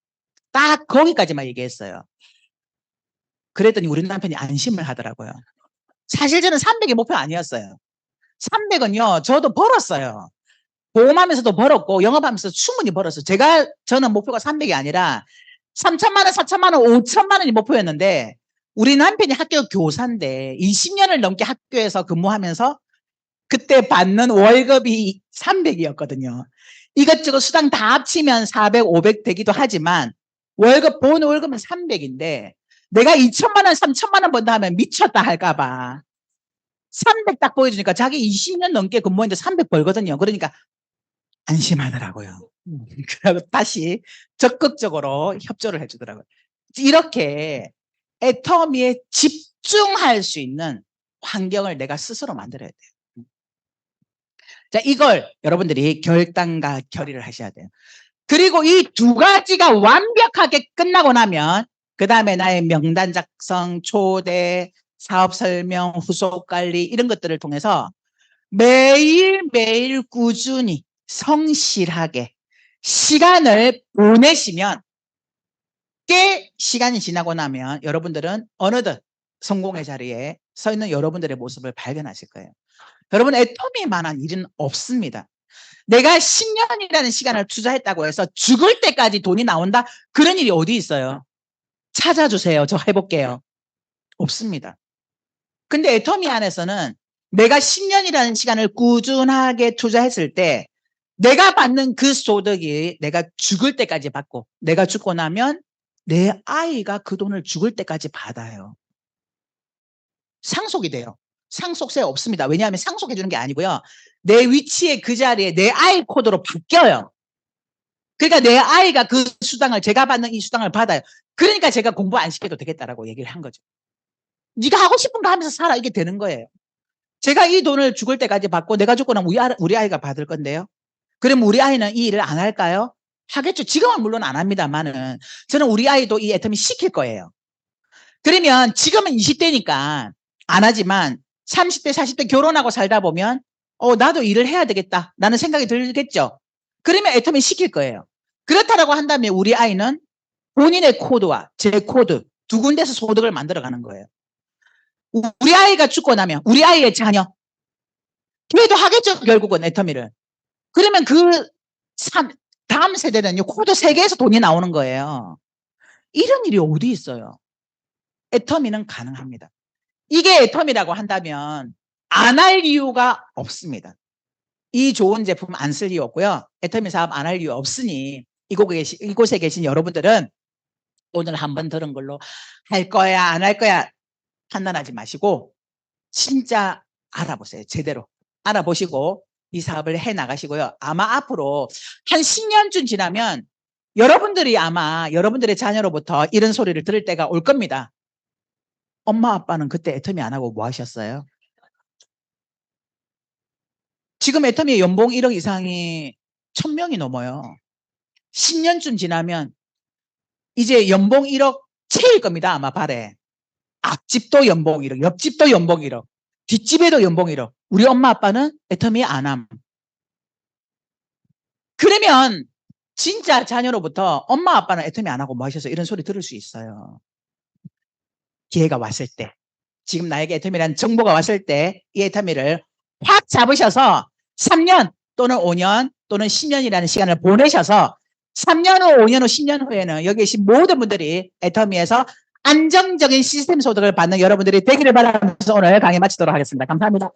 딱 거기까지만 얘기했어요. 그랬더니 우리 남편이 안심을 하더라고요. 사실 저는 300이 목표 아니었어요. 300은요, 저도 벌었어요. 보험하면서도 벌었고, 영업하면서 충분히 벌었어요. 저는 목표가 300이 아니라 3천만 원, 4천만 원, 5천만 원이 목표였는데, 우리 남편이 학교 교사인데 20년을 넘게 학교에서 근무하면서 그때 받는 월급이 300이었거든요. 이것저것 수당 다 합치면 400, 500 되기도 하지만 본 월급은 300인데 내가 2천만 원, 3천만 원 번다 하면 미쳤다 할까봐 300 딱 보여주니까 자기 20년 넘게 근무했는데 300 벌거든요. 그러니까 안심하더라고요. 그리고 다시 적극적으로 협조를 해주더라고요. 이렇게 애터미에 집중할 수 있는 환경을 내가 스스로 만들어야 돼요. 자, 이걸 여러분들이 결단과 결의를 하셔야 돼요. 그리고 이 두 가지가 완벽하게 끝나고 나면 그 다음에 나의 명단 작성, 초대, 사업 설명, 후속 관리 이런 것들을 통해서 매일매일 꾸준히 성실하게 시간을 보내시면 꽤 시간이 지나고 나면 여러분들은 어느덧 성공의 자리에 서 있는 여러분들의 모습을 발견하실 거예요. 여러분, 애터미만한 일은 없습니다. 내가 10년이라는 시간을 투자했다고 해서 죽을 때까지 돈이 나온다? 그런 일이 어디 있어요? 찾아주세요. 저 해볼게요. 없습니다. 근데 애터미 안에서는 내가 10년이라는 시간을 꾸준하게 투자했을 때 내가 받는 그 소득이 내가 죽을 때까지 받고 내가 죽고 나면 내 아이가 그 돈을 죽을 때까지 받아요. 상속이 돼요. 상속세 없습니다. 왜냐하면 상속해 주는 게 아니고요. 내 위치에 그 자리에 내 아이 코드로 바뀌어요. 그러니까 내 아이가 그 수당을 제가 받는 이 수당을 받아요. 그러니까 제가 공부 안 시켜도 되겠다라고 얘기를 한 거죠. 네가 하고 싶은 거 하면서 살아 이게 되는 거예요. 제가 이 돈을 죽을 때까지 받고 내가 죽고 나면 우리 아이가 받을 건데요. 그럼 우리 아이는 이 일을 안 할까요? 하겠죠. 지금은 물론 안 합니다만은 저는 우리 아이도 이 애터미 시킬 거예요. 그러면 지금은 20대니까 안 하지만 30대, 40대 결혼하고 살다 보면 나도 일을 해야 되겠다 라는 생각이 들겠죠. 그러면 애터미 시킬 거예요. 그렇다라고 한다면 우리 아이는 본인의 코드와 제 코드 두 군데서 소득을 만들어가는 거예요. 우리 아이가 죽고 나면 우리 아이의 자녀 걔도 하겠죠. 결국은 애터미를. 그러면 다음 세대는요. 코드 3개에서 돈이 나오는 거예요. 이런 일이 어디 있어요. 애터미는 가능합니다. 이게 애터미라고 한다면 안 할 이유가 없습니다. 이 좋은 제품 안 쓸 이유 없고요. 애터미 사업 안 할 이유 없으니 이곳에 계신 여러분들은 오늘 한번 들은 걸로 할 거야 안 할 거야 판단하지 마시고 진짜 알아보세요. 제대로 알아보시고 이 사업을 해 나가시고요. 아마 앞으로 한 10년쯤 지나면 여러분들이 아마 여러분들의 자녀로부터 이런 소리를 들을 때가 올 겁니다. 엄마 아빠는 그때 애터미 안 하고 뭐 하셨어요? 지금 애터미 연봉 1억 이상이 1000명이 넘어요. 10년쯤 지나면 이제 연봉 1억 채일 겁니다. 아마 발에. 앞집도 연봉 1억, 옆집도 연봉 1억, 뒷집에도 연봉 1억. 우리 엄마 아빠는 애터미 안 함. 그러면 진짜 자녀로부터 엄마 아빠는 애터미 안 하고 뭐 하셨어요? 이런 소리 들을 수 있어요. 기회가 왔을 때. 지금 나에게 애터미라는 정보가 왔을 때 이 애터미를 확 잡으셔서 3년 또는 5년 또는 10년이라는 시간을 보내셔서 3년 후, 5년 후, 10년 후에는 여기 계신 모든 분들이 애터미에서 안정적인 시스템 소득을 받는 여러분들이 되기를 바라면서 오늘 강의 마치도록 하겠습니다. 감사합니다.